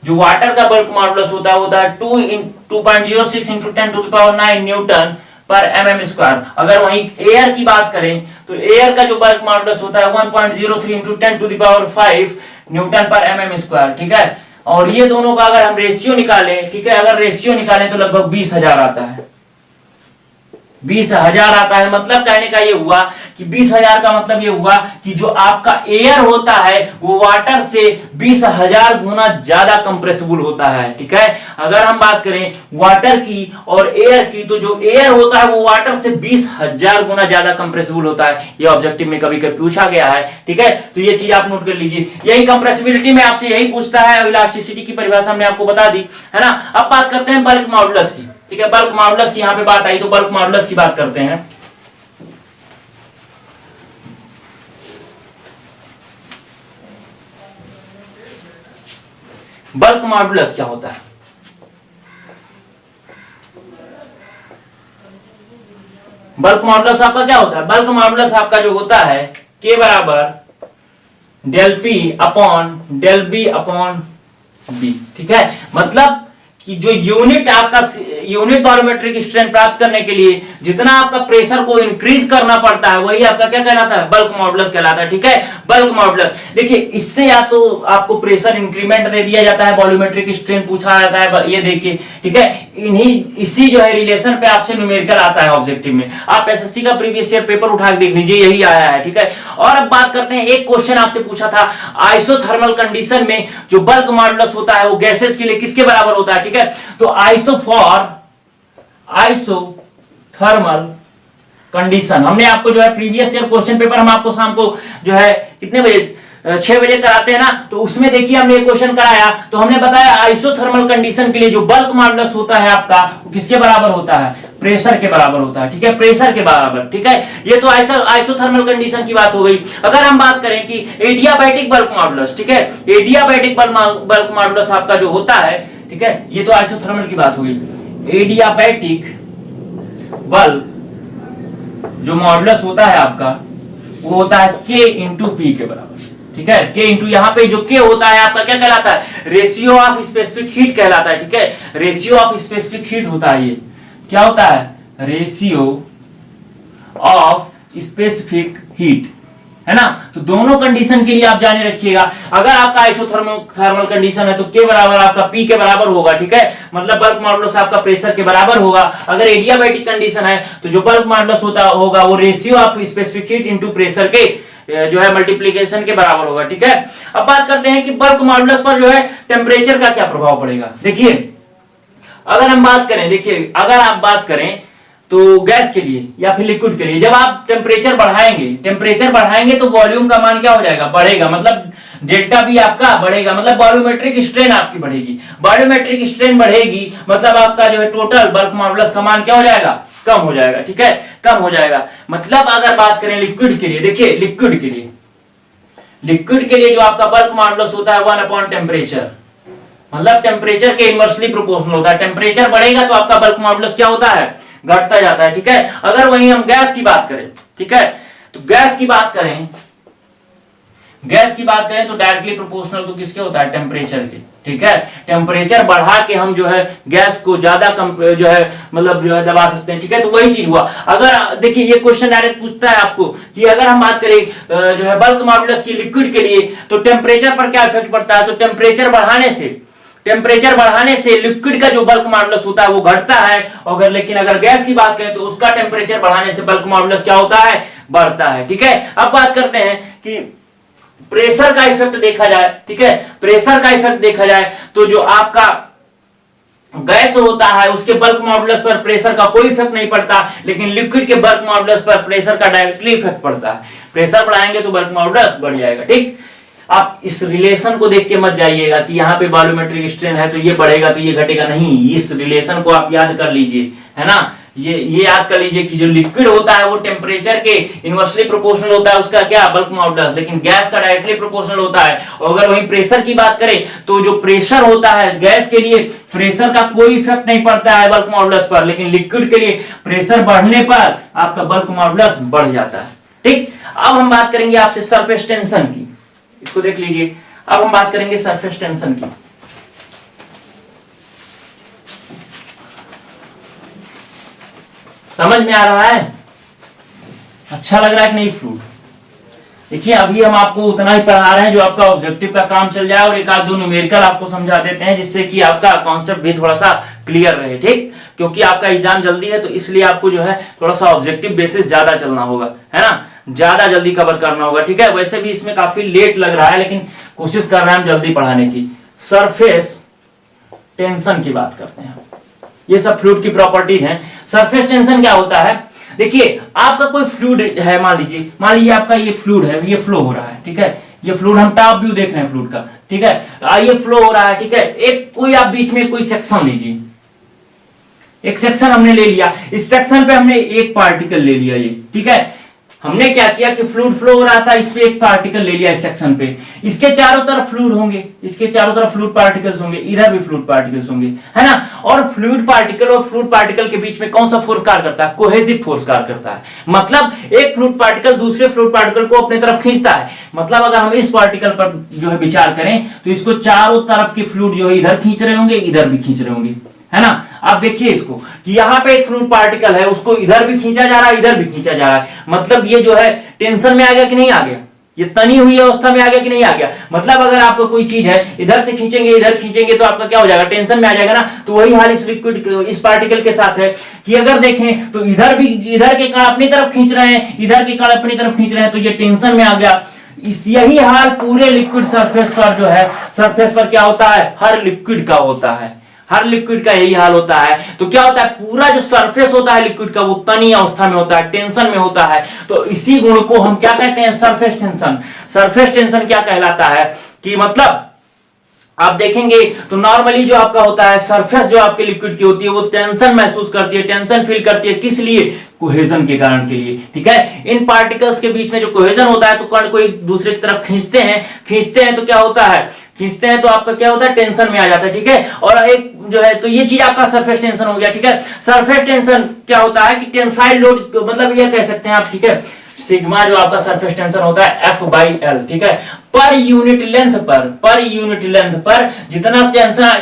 होता है 2.06 into 10⁹ न्यूटन पर mm²। अगर वहीं एयर की बात करें तो एयर का जो बल्क मॉडुलस होता है 1.03 into 10⁵ न्यूटन पर mm², ठीक है। और ये दोनों का अगर हम रेशियो निकालें, ठीक है, अगर रेशियो निकालें तो लगभग 20,000 आता है, 20,000 आता है। मतलब कहने का ये हुआ कि 20,000 का मतलब ये हुआ कि जो आपका एयर होता है वो वाटर से 20,000 गुना ज्यादा कंप्रेसिबल होता है, ठीक है। अगर हम बात करें वाटर की और एयर की, तो जो एयर होता है वो वाटर से 20,000 गुना ज्यादा कंप्रेसिबल होता है। ये ऑब्जेक्टिव में कभी कभी पूछा गया है, ठीक है। तो ये चीज आप नोट कर लीजिए, यही कंप्रेसिबिलिटी में आपसे यही पूछता है। इलास्टिसिटी की परिभाषा हमने आपको बता दी है ना। अब बात करते हैं बल्क मॉडुलस की, ठीक है। बल्क मॉडुलस की यहां पे बात आई तो बल्क मॉडुलस की बात करते हैं। बल्क मॉडुलस क्या होता है, बल्क मॉडुलस आपका क्या होता है, बल्क मॉडुलस आपका जो होता है K बराबर डेल बी अपॉन बी, ठीक है। मतलब कि जो यूनिट आपका यूनिट वॉल्यूमेट्रिक स्ट्रेन प्राप्त करने के लिए जितना आपका प्रेशर को इंक्रीज करना पड़ता है वही आपका क्या कहलाता है, बल्क मॉडुलस कहलाता है। ठीक है, बल्क मॉडुलस। देखिए इससे या तो आपको प्रेशर इंक्रीमेंट दे दिया जाता है, वॉल्यूमेट्रिक स्ट्रेन पूछा जाता है, ये देखिए। ठीक है, इसी जो है रिलेशन पे आपसे न्यूमेरिकल आता है ऑब्जेक्टिव में। आप एसएससी का प्रीवियस ईयर पेपर उठा के देख लीजिए, यही आया है। ठीक है, और अब बात करते हैं, एक क्वेश्चन आपसे पूछा था आइसोथर्मल कंडीशन में जो बल्क मॉडुलस होता है वो गैसेस के लिए किसके बराबर होता है। ठीक है, तो आइसोथर्मल कंडीशन हमने आपको जो है प्रीवियस ईयर क्वेश्चन पेपर हम आपको शाम को जो है कितने बजे 6 बजे कराते हैं ना, तो उसमें देखिए हमने एक क्वेश्चन कराया तो हमने बताया आइसोथर्मल कंडीशन के लिए जो बल्क मॉडुलस होता है आपका वो किसके बराबर होता है, प्रेशर के बराबर होता है। ठीक है, प्रेशर के बराबर। ठीक है, ये तो आइसोथर्मल कंडीशन की बात हो गई। अगर हम बात करें कि एडियाबैटिक बल्क मॉडुलस, ठीक है, एडियाबैटिक बल्क मॉडुलस आपका जो होता है, ठीक है, ये तो आइसोथर्मल की बात हो गई। एडियाबैटिक बल्क जो मॉडुलस होता है आपका वो होता है K इंटू पी के बराबर। ठीक है, K इंटू यहाँ पे जो K होता है आपका क्या कहलाता है, रेशियो ऑफ स्पेसिफिक हीट कहलाता है। ठीक है, रेशियो ऑफ स्पेसिफिक हीट होता है, ये क्या होता है, रेशियो ऑफ स्पेसिफिक हीट, है ना। तो दोनों कंडीशन के लिए आप जाने रखिएगा, अगर आपका आइसोथर्मल कंडीशन है तो K बराबर आपका P के बराबर होगा। ठीक है, मतलब बल्क मॉडुलस आपका प्रेशर के बराबर होगा। अगर एडियाबैटिक कंडीशन है तो जो बल्क मॉडुलस होगा वो ratio of specific heat into pressure के जो है मल्टीप्लिकेशन के बराबर होगा। ठीक है, अब बात करते हैं कि बल्क मॉडुलस पर जो है टेम्परेचर का क्या प्रभाव पड़ेगा। देखिए अगर हम बात करें, देखिए अगर आप बात करें तो गैस के लिए या फिर लिक्विड के लिए जब आप टेम्परेचर बढ़ाएंगे तो वॉल्यूम का मान क्या हो जाएगा, बढ़ेगा, मतलब डेल्टा भी आपका बढ़ेगा, मतलब वॉल्यूमेट्रिक स्ट्रेन आपकी बढ़ेगी। वॉल्यूमेट्रिक स्ट्रेन बढ़ेगी मतलब आपका जो है टोटल बल्क मॉडुलस का मान क्या हो जाएगा, कम हो जाएगा। ठीक है, कम हो जाएगा। मतलब अगर बात करें लिक्विड के लिए, देखिए लिक्विड के लिए जो आपका बल्क मॉडुलस होता है 1 टेम्परेचर, मतलब टेम्परेचर के इनवर्सली प्रोपोर्शनल होता है। टेम्परेचर बढ़ेगा तो आपका बल्क मॉडुलस क्या होता है, घटता जाता है। ठीक है, अगर वहीं हम गैस की बात करें, ठीक है, तो गैस की बात करें तो डायरेक्टली प्रोपोर्शनल तो किसके होता है, टेम्परेचर के। ठीक है, टेम्परेचर बढ़ा के हम जो है गैस को ज्यादा कम जो है मतलब जो है दबा सकते हैं। ठीक है, तो वही चीज हुआ। अगर देखिए ये क्वेश्चन डायरेक्ट पूछता है आपको कि अगर हम बात करें जो है बल्क मॉडुलस की लिक्विड के लिए तो टेम्परेचर पर क्या इफेक्ट पड़ता है, तो टेम्परेचर बढ़ाने से लिक्विड का जो बल्क मॉडुलस होता है वो घटता है। अगर लेकिन अगर गैस की बात करें तो उसका टेम्परेचर बढ़ाने से बल्क मॉडुलस क्या होता है, बढ़ता है। ठीक है, अब बात करते हैं कि प्रेशर का इफेक्ट देखा जाए। ठीक है, प्रेशर का इफेक्ट देखा जाए तो जो आपका गैस होता है उसके बल्क मॉडुलस पर प्रेशर का कोई इफेक्ट नहीं पड़ता, लेकिन लिक्विड के बल्क मॉडुलस पर प्रेशर का डायरेक्टली इफेक्ट पड़ता है। प्रेशर बढ़ाएंगे तो बल्क मॉडुलस बढ़ जाएगा। ठीक, आप इस रिलेशन को देख के मत जाइएगा कि यहाँ पे वॉल्यूमेट्रिक स्ट्रेन है तो ये बढ़ेगा तो ये घटेगा, नहीं, इस रिलेशन को आप याद कर लीजिए, है ना। ये याद कर लीजिए कि जो लिक्विड होता है वो टेम्परेचर के इनवर्सली प्रोपोर्शनल होता है, उसका क्या बल्क मॉडुलस, लेकिन गैस का डायरेक्टली प्रोपोर्शनल होता है। और अगर वहीं प्रेशर की बात करें तो जो प्रेशर होता है गैस के लिए प्रेशर का कोई इफेक्ट नहीं पड़ता है बल्क मॉडुलस पर, लेकिन लिक्विड के लिए प्रेशर बढ़ने पर आपका बल्क मॉडुलस बढ़ जाता है। ठीक, अब हम बात करेंगे आपसे सरफेस टेंशन की, इसको देख लीजिए। अब हम बात करेंगे सरफेस टेंशन की। समझ में आ रहा है, अच्छा लग रहा है कि नहीं फ्लूइड। देखिए अभी हम आपको उतना ही पढ़ा रहे हैं जो आपका ऑब्जेक्टिव का काम चल जाए, और एक आध दो न्यूमेरिकल आपको समझा देते हैं जिससे कि आपका कॉन्सेप्ट भी थोड़ा सा क्लियर रहे। ठीक, क्योंकि आपका एग्जाम जल्दी है तो इसलिए आपको जो है थोड़ा सा ऑब्जेक्टिव बेसिस ज्यादा चलना होगा, है ना, ज्यादा जल्दी कवर करना होगा। ठीक है, वैसे भी इसमें काफी लेट लग रहा है लेकिन कोशिश कर रहे हैं हम जल्दी पढ़ाने की। सरफेस टेंशन की बात करते हैं, ये सब फ्लूइड की प्रॉपर्टीज हैं। सरफेस टेंशन क्या होता है, देखिए आपका कोई फ्लूइड है, मान लीजिए आपका ये फ्लूइड है, ये फ्लो हो रहा है। ठीक है, ये फ्लूइड हम टॉप व्यू देख रहे हैं फ्लूइड का। ठीक है, ये फ्लो हो रहा है। ठीक है, एक कोई आप बीच में कोई सेक्शन लीजिए, एक सेक्शन हमने ले लिया, इस सेक्शन पे हमने एक पार्टिकल ले लिया ये। ठीक है, हमने क्या किया कि फ्लूइड फ्लो हो रहा था, इस पे एक पार्टिकल ले लिया इस सेक्शन पे, इसके चारों तरफ फ्लूइड होंगे, इसके चारों तरफ फ्लूइड पार्टिकल्स होंगे, इधर भी फ्लूइड पार्टिकल्स होंगे, है ना। और फ्लूइड पार्टिकल के बीच में कौन सा फोर्स कार्य करता है? कोहेसिव फोर्स कार्य करता है। मतलब एक फ्लूइड पार्टिकल दूसरे फ्लूइड पार्टिकल को अपनी तरफ खींचता है। मतलब अगर हम इस पार्टिकल पर जो है विचार करें तो इसको चारों तरफ के फ्लूइड जो है इधर खींच रहे होंगे, इधर भी खींच रहे होंगे, है ना। आप देखिए इसको कि यहाँ पे एक फ्लूइड पार्टिकल है, उसको इधर भी खींचा जा रहा है, इधर भी खींचा जा रहा है। मतलब ये जो है टेंशन में आ गया कि नहीं आ गया? ये तनी हुई अवस्था में आ गया कि नहीं आ गया? मतलब अगर आपको कोई चीज है इधर से खींचेंगे इधर खींचेंगे तो आपका क्या हो जाएगा? टेंशन में आ जाएगा ना। तो वही हाल इस लिक्विड इस पार्टिकल के साथ है कि अगर देखें तो इधर के कण अपनी तरफ खींच रहे हैं, इधर के कण अपनी तरफ खींच रहे हैं, तो ये टेंशन में आ गया। यही हाल पूरे लिक्विड सरफेस पर जो है, सरफेस पर क्या होता है? हर लिक्विड का होता है, हर लिक्विड का यही हाल होता है। तो क्या होता है? पूरा जो सरफेस होता है लिक्विड का वो तनी अवस्था में होता है, टेंशन में होता है। तो इसी गुण को हम क्या कहते हैं? Surface tension. सरफेस टेंशन क्या कहलाता है कि मतलब आप देखेंगे तो नॉर्मली जो आपका होता है सरफेस जो आपके लिक्विड की होती है वो टेंशन महसूस करती है, टेंशन फील करती है। किस लिए? कोहेजन के कारण के लिए, ठीक है। इन पार्टिकल्स के बीच में जो कोहेजन होता है तो कण को एक दूसरे की तरफ खींचते हैं तो क्या होता है? खींचते हैं तो आपका क्या होता है? टेंशन में आ जाता है, ठीक है। और एक जो है तो ये चीज आपका सरफेस टेंशन हो गया, ठीक है। सरफेस टेंशन क्या होता है कि टेंसाइल लोड, मतलब ये कह सकते हैं आप, ठीक है, सिग्मा जो आपका सरफेस टेंशन होता है F/L, ठीक है। पर यूनिट लेंथ पर जितना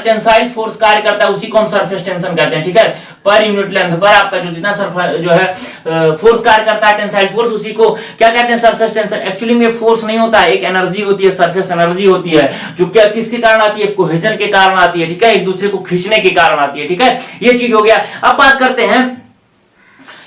टेंसाइल फोर्स कार्य करता है उसी को हम सरफेस टेंशन कहते हैं, ठीक है। पर यूनिट लेंथ पर आपका जो जितना जो है फोर्स कार्य करता है, टेंसाइल फोर्स, उसी को क्या कहते हैं? Surface tension. एक्चुअली में फोर्स नहीं होता है, एक एनर्जी होती है, सरफेस एनर्जी होती है, जो क्या किसके कारण आती है? कोहेजन के कारण आती है, ठीक है, एक दूसरे को खींचने के कारण आती है, ठीक है। ये चीज हो गया। अब बात करते हैं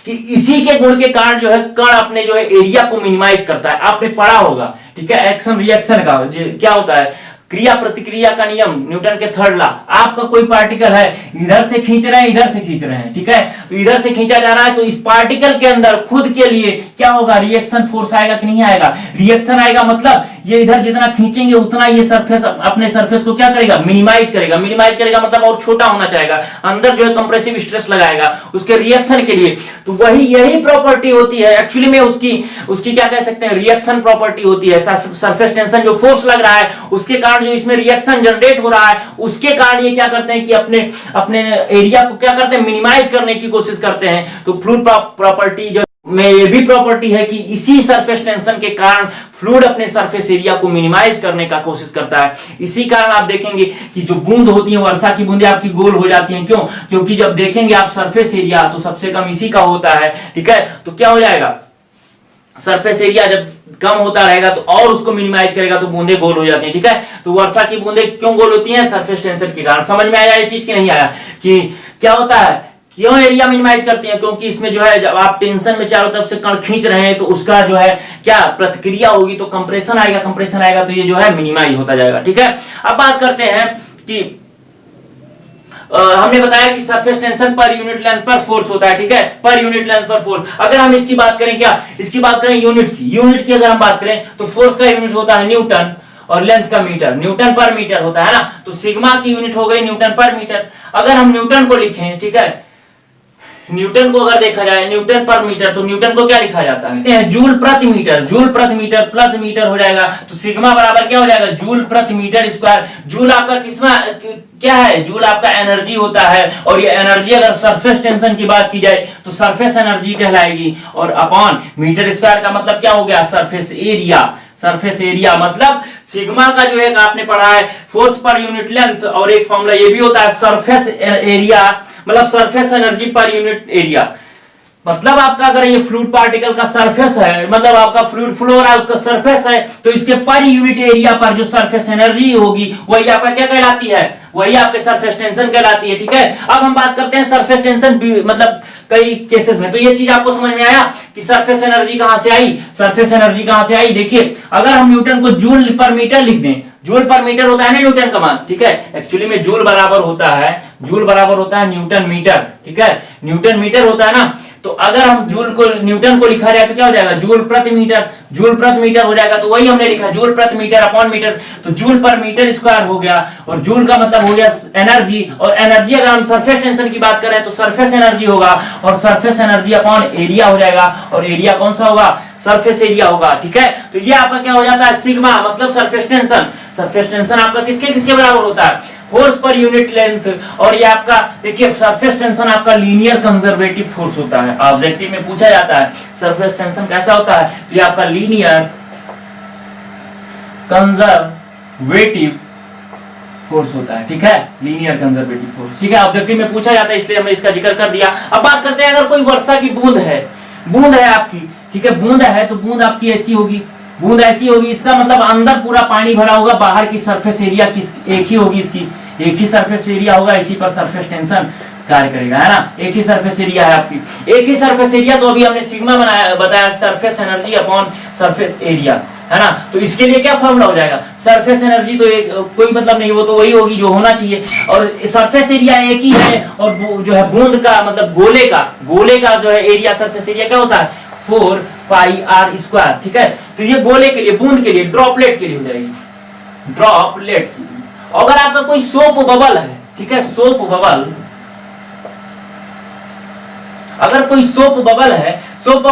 कि इसी के गुण के कारण जो है कण अपने जो है एरिया को मिनिमाइज करता है। आपने पढ़ा होगा, ठीक है, एक्शन रिएक्शन का क्या होता है? क्रिया प्रतिक्रिया का नियम, न्यूटन के थर्ड लॉ। आपका कोई पार्टिकल है, इधर से खींच रहे हैं, इधर से खींच रहे हैं, ठीक है। तो इधर से खींचा जा रहा है तो इस पार्टिकल के अंदर खुद के लिए क्या होगा? रिएक्शन फोर्स आएगा कि नहीं आएगा? रिएक्शन आएगा। मतलब ये इधर जितना खींचेंगे उतना ये सरफेस अपने सरफेस को क्या करेगा? मिनिमाइज करेगा। मिनिमाइज करेगा मतलब और छोटा होना चाहेगा, अंदर जो है कंप्रेसिव स्ट्रेस लगाएगा उसके रिएक्शन के लिए। तो वही यही प्रॉपर्टी होती है एक्चुअली में उसकी क्या कह सकते हैं? रिएक्शन प्रॉपर्टी होती है। सरफेस टेंशन जो फोर्स लग रहा है उसके कारण जो इसमें रिएक्शन जनरेट हो रहा है उसके कारण ये क्या करते हैं कि अपने एरिया को क्या करते हैं? मिनिमाइज करने की कोशिश करते हैं। तो फ्लूइड प्रॉपर्टी जो में ये भी प्रॉपर्टी है कि इसी सरफेस टेंशन के कारण फ्लूइड अपने सरफेस एरिया को मिनिमाइज करने का कोशिश करता है। इसी कारण आप देखेंगे कि जो बूंद होती है, वर्षा की बूंदें आपकी गोल हो जाती हैं। क्यों? क्योंकि जब देखेंगे आप सरफेस एरिया तो सबसे कम इसी का होता है, ठीक है। तो क्या हो जाएगा? सरफेस एरिया जब कम होता रहेगा तो और उसको मिनिमाइज करेगा तो बूंदे गोल हो जाती हैं, ठीक है। तो वर्षा की बूंदे क्यों गोल होती हैं? सरफेस टेंशन के कारण। समझ में आया ये चीज कि नहीं आया? कि क्या होता है, क्यों एरिया मिनिमाइज करती हैं? क्योंकि इसमें जो है जब आप टेंशन में चारों तरफ से कण खींच रहे हैं तो उसका जो है क्या प्रतिक्रिया होगी, तो कंप्रेशन आएगा तो ये जो है मिनिमाइज होता जाएगा, ठीक है। अब बात करते हैं कि हमने बताया कि surface tension per unit length पर फोर्स होता है, ठीक है, पर यूनिट लेंथ पर फोर्स। अगर हम इसकी बात करें, क्या इसकी बात करें? यूनिट की अगर हम बात करें तो फोर्स का यूनिट होता है न्यूटन और लेंथ का मीटर, न्यूटन पर मीटर होता है ना। तो सिग्मा की यूनिट हो गई न्यूटन पर मीटर। अगर हम न्यूटन को लिखें, ठीक है, न्यूटन को अगर देखा जाए न्यूटन पर मीटर, तो न्यूटन को क्या लिखा जाता है? जूल प्रति मीटर प्लस मीटर हो जाएगा। तो सिग्मा बराबर क्या हो जाएगा? जूल प्रति मीटर स्क्वायर। जूल आपका किसमा क्या है? जूल आपका एनर्जी होता है, और ये एनर्जी अगर सरफेस टेंशन की बात की जाए तो सरफेस एनर्जी कहलाएगी। और अपॉन मीटर स्क्वायर का मतलब क्या हो गया? Surface area. मतलब सिग्मा का जो एक आपने पढ़ा है फोर्स पर यूनिट लेंथ, और एक फॉर्मूला ये भी होता है सरफेस एरिया, मतलब surface energy per unit area. मतलब आपका अगर ये फ्लूइड पार्टिकल का सरफेस है, मतलब आपका फ्लूइड फ्लो हो रहा है उसका सरफेस है, तो इसके पर यूनिट एरिया पर जो सरफेस एनर्जी होगी वही आपका क्या कहलाती है? वही आपके सरफेस टेंशन कहलाती है, ठीक है। अब हम बात करते हैं सरफेस टेंशन मतलब कई केसेस में। तो ये चीज आपको समझ में आया कि सरफेस एनर्जी कहां से आई? देखिए, अगर हम न्यूटन को जूल पर मीटर लिख दें, जूल पर मीटर होता है ना न्यूटन का मान, ठीक है। एक्चुअली में जूल बराबर होता है न्यूटन मीटर, ठीक है, न्यूटन मीटर होता है ना, तो अगर हम जूल को न्यूटन को लिखा जाए तो क्या हो जाएगा, जूल प्रति मीटर, जूल प्रति मीटर हो जाएगा, तो वही हमने लिखा जूल प्रति मीटर अपॉन मीटर, तो जूल पर मीटर स्क्वायर हो गया, और जूल का मतलब हो गया एनर्जी, और एनर्जी अगर हम सरफेस टेंशन की बात करें तो सरफेस एनर्जी होगा, और सरफेस एनर्जी अपॉन एरिया हो जाएगा, और एरिया कौन सा होगा, सरफेस एरिया होगा। ठीक है, तो ये आपका क्या हो जाता है, सिग्मा मतलब सरफेस टेंशन। सरफेस टेंशन आपका किसके किसके बराबर होता है, फोर्स पर यूनिट लेंथ, और ये आपका देखिए सरफेस टेंशन आपका लीनियर कंजर्वेटिव फोर्स होता है। ऑब्जेक्टिव में पूछा जाता है सरफेस टेंशन कैसा होता है, तो ये आपका लीनियर कंजर्वेटिव फोर्स होता है। ठीक है, लीनियर कंजर्वेटिव फोर्स। ठीक है, ऑब्जेक्टिव में पूछा जाता है इसलिए हमने इसका जिक्र कर दिया। अब बात करते हैं अगर कोई वर्षा की बूंद है आपकी, ठीक है, बूंद है तो बूंद आपकी ऐसी होगी, बूंद ऐसी होगी, इसका मतलब अंदर पूरा पानी भरा होगा, बाहर की सरफेस एरिया एक ही होगी, इसकी एक ही सरफेस एरिया होगा, इसी पर सरफेस टेंशन कार्य करेगा, है ना, एक ही सरफेस एरिया है आपकी, एक ही सरफेस एरिया, तो अभी हमने सिग्मा बताया surface energy upon surface area, है ना, तो इसके लिए क्या फॉर्मूला हो जाएगा, सरफेस एनर्जी तो कोई मतलब नहीं, वो तो वही होगी जो होना चाहिए, और सरफेस एरिया एक ही है, और जो है बूंद का मतलब गोले का जो है एरिया सरफेस एरिया क्या होता है 4 पाई आर स्क्वायर। ठीक है, तो ये गोले के लिए, बूंद के लिए, ड्रॉपलेट के लिए हो जाएगी, ड्रॉपलेट के लिए। अगर आपका कोई सोप बबल है, ठीक है, सोप बबल, अगर कोई सोप बबल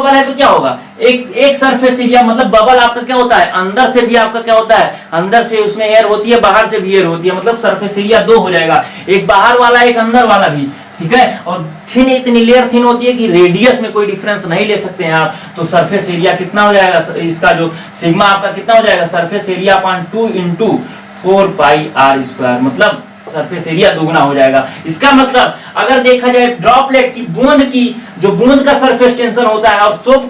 है तो क्या होगा, एक सरफेस एरिया मतलब बबल आपका क्या होता है, अंदर से भी आपका क्या होता है, अंदर से उसमें एयर होती है, बाहर से भी एयर होती है, मतलब सरफेस एरिया 2 हो जाएगा, एक बाहर वाला एक अंदर वाला भी। ठीक है, और थिन, इतनी लेयर थिन होती है कि रेडियस में कोई डिफरेंस नहीं ले सकते हैं आप, तो सरफेस एरिया कितना हो जाएगा, इसका जो सिग्मा आपका कितना हो जाएगा, surface area upon 2 into 4 pi r square, मतलब सरफेस एरिया दुगना हो जाएगा। इसका मतलब अगर देखा जाए ड्रॉपलेट की, बूंद का सरफेस टेंशन होता है और सोप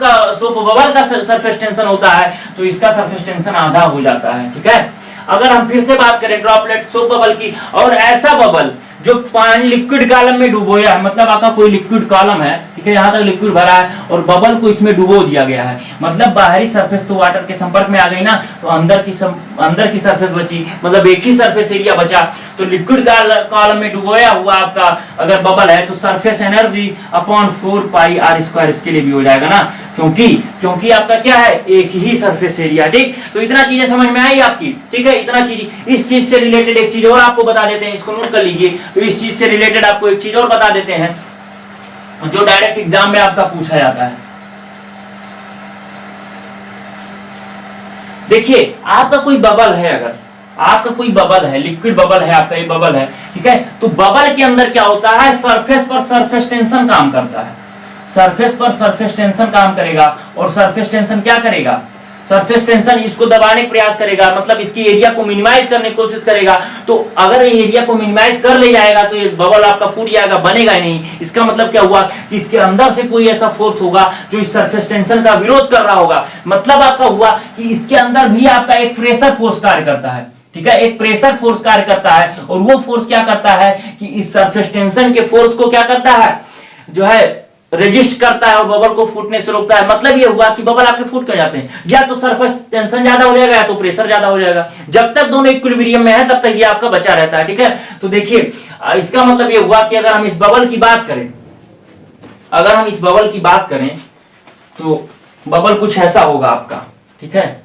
बबल का सरफेस टेंशन होता है, तो इसका सरफेस टेंशन आधा हो जाता है। ठीक है, अगर हम फिर से बात करें ड्रॉपलेट सोप बबल की, और ऐसा बबल जो पानी लिक्विड कॉलम में डुबोया है, मतलब आपका कोई लिक्विड कॉलम है, ठीक है, यहाँ तक लिक्विड भरा है और बबल को इसमें डुबो दिया गया है, मतलब बाहरी सरफेस तो वाटर के संपर्क में आ गई ना, तो अंदर की सरफेस बची, मतलब एक ही सरफेस एरिया बचा, तो लिक्विड कॉलम में डुबोया हुआ आपका अगर बबल है तो surface energy upon 4 pi r square इसके लिए भी हो जाएगा ना, क्योंकि आपका क्या है, एक ही सरफेस एरिया। ठीक, तो इतना चीजें समझ में आई आपकी। ठीक है, इतना चीज, इस चीज से रिलेटेड एक चीज और आपको बता देते हैं, इसको नोट कर लीजिए। तो इस चीज से रिलेटेड आपको एक चीज और बता देते हैं जो डायरेक्ट एग्जाम में आपका पूछा जाता है। देखिए, आपका कोई बबल है, अगर आपका कोई बबल है, लिक्विड बबल है, आपका ये बबल है, ठीक है, तो बबल के अंदर क्या होता है, सरफेस पर सरफेस टेंशन काम करता है, सरफेस पर सरफेस टेंशन काम करेगा, और सरफेस टेंशन क्या करेगा, सरफेस टेंशन इसको दबाने का प्रयास करेगा, मतलब इसकी एरिया को मिनिमाइज करने की कोशिश करेगा, तो अगर ये एरिया को मिनिमाइज कर ले जाएगा तो ये बबल आपका फूट जाएगा, बनेगा ही नहीं। इसका मतलब क्या हुआ कि इसके अंदर से कोई ऐसा फोर्स होगा जो इस सरफेस टेंशन का विरोध कर रहा होगा, मतलब आपका हुआ कि इसके अंदर भी आपका एक प्रेशर फोर्स कार्य करता है। ठीक है, एक प्रेशर फोर्स कार्य करता है, और वो फोर्स क्या करता है कि इस सरफेस टेंशन के फोर्स को क्या करता है, जो है रेजिस्ट करता है और बबल को फूटने से रोकता है। मतलब ये हुआ कि बबल आपके फूट कर जाते हैं, या तो सरफेस टेंशन ज्यादा हो जाएगा या तो प्रेशर ज्यादा हो जाएगा। जब तक दोनों इक्विलिब्रियम में है तब तक ये आपका बचा रहता है। ठीक है, तो देखिए इसका मतलब ये हुआ कि अगर हम इस बबल की बात करें, तो बबल कुछ ऐसा होगा आपका। ठीक है,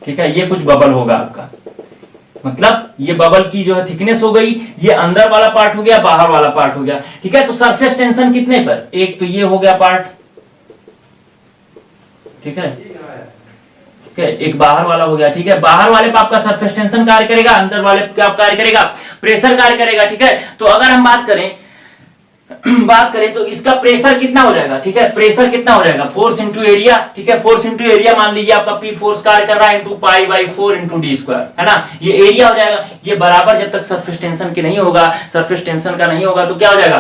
ठीक है, ये कुछ बबल होगा आपका, मतलब ये बबल की जो है थिकनेस हो गई, ये अंदर वाला पार्ट हो गया, बाहर वाला पार्ट हो गया। ठीक है, तो सरफेस टेंशन कितने पर, एक तो ये हो गया पार्ट, ठीक है, ठीक है, एक बाहर वाला हो गया। ठीक है, बाहर वाले पर आपका सरफेस टेंशन कार्य करेगा, अंदर वाले पे क्या कार्य करेगा, प्रेशर कार्य करेगा। ठीक है, तो अगर हम बात करें तो इसका प्रेशर कितना हो जाएगा। ठीक है, प्रेशर कितना हो जाएगा, फोर्स इंटू एरिया। ठीक है, फोर्स इंटू एरिया मान लीजिए आपका पी फोर्स कार्य कर रहा है into pi by 4 into D square, है ना, ये एरिया हो जाएगा। ये बराबर जब तक सरफेस टेंशन की नहीं होगा, सरफेस टेंशन का नहीं होगा तो क्या हो जाएगा,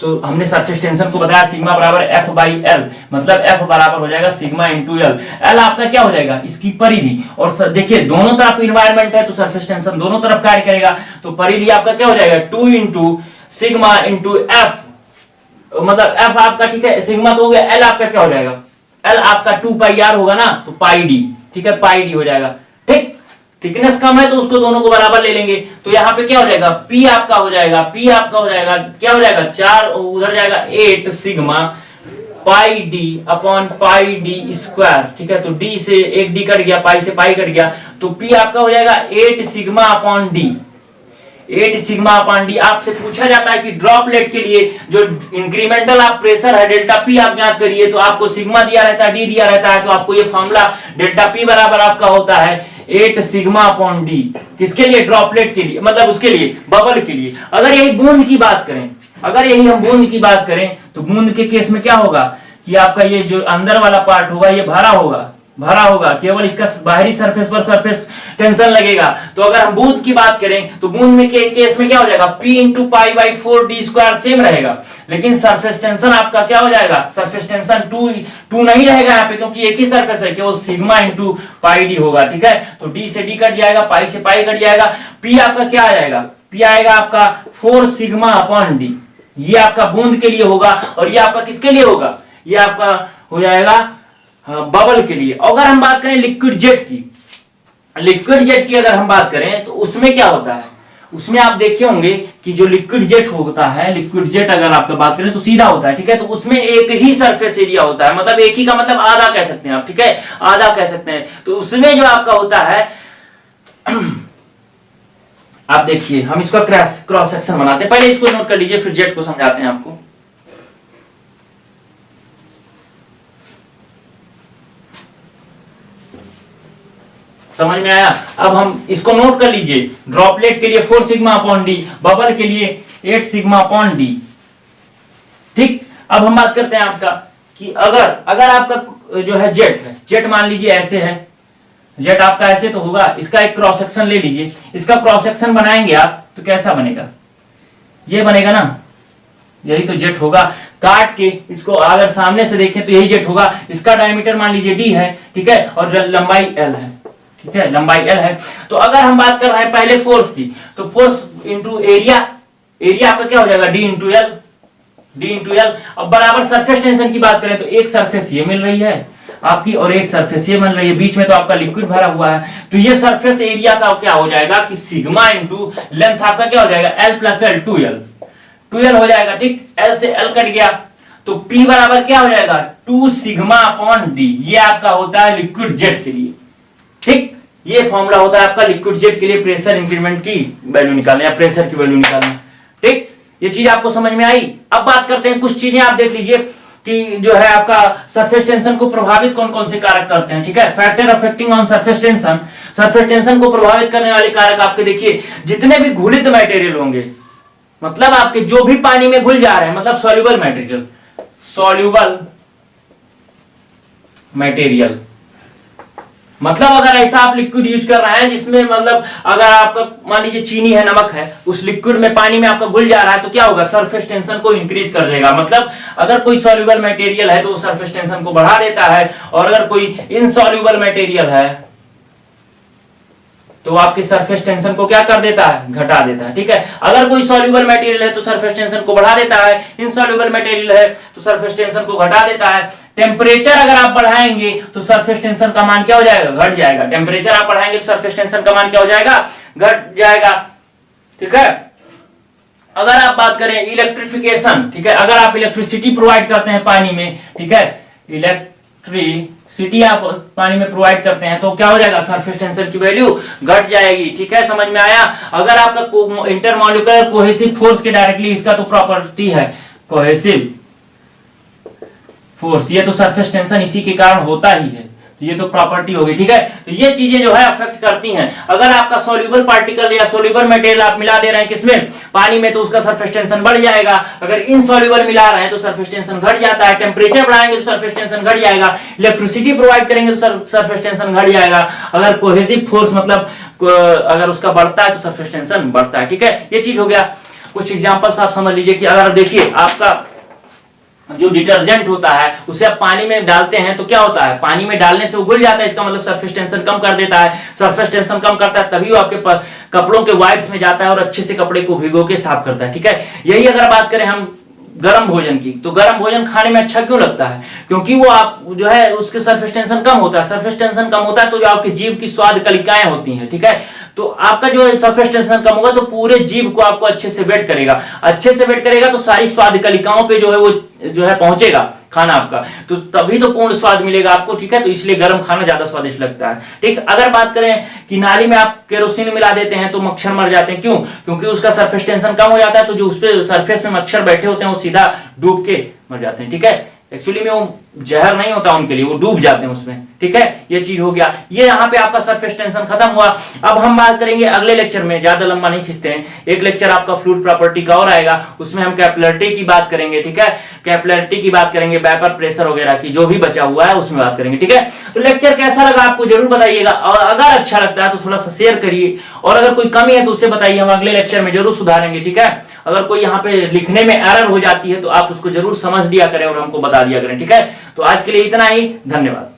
तो हमने सरफेस टेंशन को बताया सिग्मा बराबर एफ बाई एल, मतलब एफ बराबर हो जाएगा सिग्मा इंटू एल। एल आपका क्या हो जाएगा, इसकी परिधि, और देखिए दोनों तरफ इन्वायरमेंट है तो सरफेस टेंशन दोनों तरफ कार्य करेगा, तो परिधि आपका क्या हो जाएगा 2 इंटू सिग्मा इंटू एफ, मतलब एफ आपका, ठीक है, सिग्मा तो हो गया, एल आपका क्या हो जाएगा, एल आपका 2 पाई आर होगा ना, तो पाई डी। ठीक है, पाई डी हो जाएगा। ठीक, थिकनेस कम है तो उसको दोनों को बराबर ले लेंगे। तो यहाँ पे क्या हो जाएगा, P आपका हो जाएगा, P आपका हो जाएगा, क्या हो जाएगा 4 उधर जाएगा 8 sigma pi D upon pi D square. ठीक है, तो डी से एक डी कट गया, पाई से पाई कट गया, तो P आपका हो जाएगा 8 sigma upon D. 8 sigma upon D. आपसे पूछा जाता है कि ड्रॉपलेट के लिए जो इंक्रीमेंटल आप प्रेशर है डेल्टा पी आप ज्ञात करिए, तो आपको सिग्मा दिया रहता है, डी दिया रहता है, तो आपको ये फॉर्मूला डेल्टा पी बराबर आपका होता है 8 सिग्मा अपॉन डी। किसके लिए, ड्रॉपलेट के लिए, मतलब उसके लिए बबल के लिए। अगर यही बूंद की बात करें, अगर यही हम बूंद की बात करें, तो बूंद के केस में क्या होगा कि आपका ये जो अंदर वाला पार्ट होगा ये भरा होगा, भरा होगा, केवल इसका बाहरी सरफेस पर सरफेस टेंशन लगेगा। तो अगर हम बूंद की बात करें तो बूंद में केस में क्या हो जाएगा, P into pi by 4d square same रहेगा, लेकिन सरफेस टेंशन आपका क्या हो जाएगा, सरफेस टेंशन 2 नहीं रहेगा यहाँ पे, क्योंकि एक ही सरफेस है, केवल सिग्मा इंटू पाई डी होगा। ठीक है, तो डी से डी कट जाएगा, पाई से पाई कट जाएगा, P आपका क्या आ जाएगा, P आएगा आपका 4 सिग्मा अपॉन डी। ये आपका बूंद के लिए होगा, और ये आपका किसके लिए होगा, ये आपका हो जाएगा बबल के लिए। अगर हम बात करें लिक्विड जेट की, लिक्विड जेट की अगर हम बात करें तो उसमें क्या होता है, उसमें आप देखे होंगे कि जो लिक्विड जेट होता है, लिक्विड जेट अगर आपका बात करें तो सीधा होता है। ठीक है, तो उसमें एक ही सरफेस एरिया होता है, मतलब एक ही का मतलब आधा कह सकते हैं आप। ठीक है, आधा कह सकते हैं। तो उसमें जो आपका होता है आप देखिए, हम इसका क्रॉस सेक्शन बनाते हैं, पहले इसको नोट कर लीजिए, फिर जेट को समझाते हैं आपको। समझ में आया? अब हम इसको नोट कर लीजिए, ड्रॉपलेट के लिए 4 सिग्मा अपॉन डी, बबल के लिए 8 सिग्मा अपॉन डी। ठीक, अब हम बात करते हैं आपका कि अगर आपका जो है जेट है, जेट मान लीजिए ऐसे है, जेट आपका ऐसे तो होगा, इसका एक क्रॉस सेक्शन ले लीजिए, इसका क्रॉस सेक्शन बनाएंगे आप तो कैसा बनेगा, ये बनेगा ना, यही तो जेट होगा। काट के इसको अगर सामने से देखें तो यही जेट होगा। इसका डायमीटर मान लीजिए डी है, ठीक है, और लंबाई एल है। ठीक है, लंबाई एल है। तो अगर हम बात कर रहे हैं पहले फोर्स की, तो फोर्स इंटू एरिया, एरिया आपका क्या हो जाएगा, D into L, D into L. अब बराबर सरफेस टेंशन की बात करें तो एक सरफेस ये मिल रही है आपकी, और एक सरफेस ये मिल रही है, बीच में तो आपका लिक्विड भरा हुआ है, तो ये सरफेस एरिया का क्या हो जाएगा कि सिग्मा इंटू लेंथ आपका क्या हो जाएगा, एल प्लस एल, 2l हो जाएगा। ठीक, एल से एल कट गया, तो P बराबर क्या हो जाएगा, 2 सिग्मा अपॉन डी। ये आपका होता है लिक्विड जेट के लिए। ठीक, ये फॉर्मूला होता है आपका लिक्विड जेट के लिए प्रेशर इंक्रीमेंट की वैल्यू निकालना या प्रेशर की वैल्यू निकालना। ठीक, ये चीज आपको समझ में आई। अब बात करते हैं कुछ चीजें, आप देख लीजिए कि जो है आपका सरफेस टेंशन को प्रभावित कौन कौन से कारक करते हैं। ठीक है, factor affecting on surface tension, surface tension को प्रभावित करने वाले कारक आपके देखिए जितने भी घुलित मटेरियल होंगे, मतलब आपके जो भी पानी में घुल जा रहे हैं, मतलब सॉल्युबल मटेरियल, सॉल्युबल मटेरियल, मतलब अगर ऐसा आप लिक्विड यूज कर रहे हैं जिसमें मतलब अगर आपका मान लीजिए चीनी है, नमक है, उस लिक्विड में पानी में आपका घुल जा रहा है, तो क्या होगा, सरफेस टेंशन को इंक्रीज कर देगा। मतलब अगर कोई सॉल्युबल मटेरियल है तो वो सरफेस टेंशन को बढ़ा देता है, और अगर कोई इनसॉल्युबल मटेरियल है तो आपकी सरफेस टेंशन को क्या कर देता है, घटा देता है। ठीक है, अगर कोई सॉल्युबल मटेरियल है तो सरफेस टेंशन को बढ़ा देता है, इनसॉल्युबल मटेरियल है तो सरफेस टेंशन को घटा देता है। टेम्परेचर अगर आप बढ़ाएंगे तो सरफेस टेंशन का मान क्या हो जाएगा, घट जाएगा। टेम्परेचर आप बढ़ाएंगे तो सरफेस टेंशन का मान क्या हो जाएगा, घट जाएगा। ठीक है, अगर आप बात करें इलेक्ट्रिफिकेशन, ठीक है, अगर आप इलेक्ट्रिसिटी प्रोवाइड करते हैं पानी में, ठीक है, इलेक्ट्रिसिटी आप पानी में प्रोवाइड करते हैं तो क्या हो जाएगा, सरफेस टेंशन की वैल्यू घट जाएगी। ठीक है, समझ में आया। अगर आपका इंटरमॉलिक्यूलर कोहेसिव फोर्स के डायरेक्टली, इसका तो प्रॉपर्टी है कोहेसिव फोर्स, ये तो सरफेस टेंशन इसी के कारण होता ही है, तो ये तो प्रॉपर्टी होगी। ठीक है, तो ये चीजें जो है अफेक्ट करती हैं। अगर आपका सॉल्युबल पार्टिकल या सॉल्युबल मटेरियल आप मिला दे रहे हैं किसमें, पानी में, तो उसका सरफेस टेंशन बढ़ जाएगा। अगर इनसॉल्युबल मिला रहे हैं तो सरफेस टेंशन घट जाता है। टेम्परेचर बढ़ाएंगे तो सरफेस टेंशन घट जाएगा। इलेक्ट्रिसिटी प्रोवाइड करेंगे तो सरफेस टेंशन घट जाएगा। अगर कोहेसिव फोर्स मतलब अगर उसका बढ़ता है तो सरफेस टेंशन बढ़ता है। ठीक है, ये चीज हो गया। कुछ एग्जांपल्स आप समझ लीजिए कि अगर देखिए आपका जो डिटर्जेंट होता है उसे आप पानी में डालते हैं तो क्या होता है, पानी में डालने से वो घुल जाता है, इसका मतलब सरफेस टेंशन कम कर देता है। सरफेस टेंशन कम करता है तभी वो आपके कपड़ों के वाइट्स में जाता है और अच्छे से कपड़े को भिगो के साफ करता है। ठीक है, यही अगर बात करें हम गर्म भोजन की, तो गर्म भोजन खाने में अच्छा क्यों लगता है? क्योंकि वो आप जो है उसके सरफेस टेंशन कम होता है, सरफेस टेंशन कम होता है तो जो आपके जीभ की स्वाद कलिकाएं होती हैं, ठीक है, तो आपका जो सरफेस टेंशन कम होगा तो पूरे जीभ को आपको अच्छे से वेट करेगा, अच्छे से वेट करेगा तो सारी स्वाद कलिकाओं पे जो है वो जो है पहुंचेगा खाना आपका, तो तभी तो पूर्ण स्वाद मिलेगा आपको, ठीक है, तो इसलिए गर्म खाना ज्यादा स्वादिष्ट लगता है, ठीक। अगर बात करें कि नाली में आप केरोसिन मिला देते हैं तो मच्छर मर जाते हैं, क्यों? क्योंकि उसका सरफेस टेंशन कम हो जाता है, तो जो उस पे सरफेस में मच्छर बैठे होते हैं वो सीधा डूब के मर जाते हैं, ठीक है। एक्चुअली में वो जहर नहीं होता उनके लिए, वो डूब जाते हैं उसमें, ठीक है। ये चीज हो गया, ये यहाँ पे आपका सरफेस टेंशन खत्म हुआ। अब हम बात करेंगे अगले लेक्चर में, ज्यादा लंबा नहीं खींचते हैं, एक लेक्चर आपका फ्लूइड प्रॉपर्टी का और आएगा, उसमें हम कैपिलरिटी की बात करेंगे, ठीक है, कैपिलरिटी की बात करेंगे, वेपर प्रेशर वगैरह की जो भी बचा हुआ है उसमें बात करेंगे, ठीक है। तो लेक्चर कैसा लगा आपको जरूर बताइएगा, और अगर अच्छा लगता है तो थोड़ा सा शेयर करिए, और अगर कोई कमी है तो उसे बताइए, हम अगले लेक्चर में जरूर सुधारेंगे, ठीक है। अगर कोई यहाँ पे लिखने में एरर हो जाती है तो आप उसको जरूर समझ लिया करें और हमको बता दिया करें, ठीक है। तो आज के लिए इतना ही, धन्यवाद।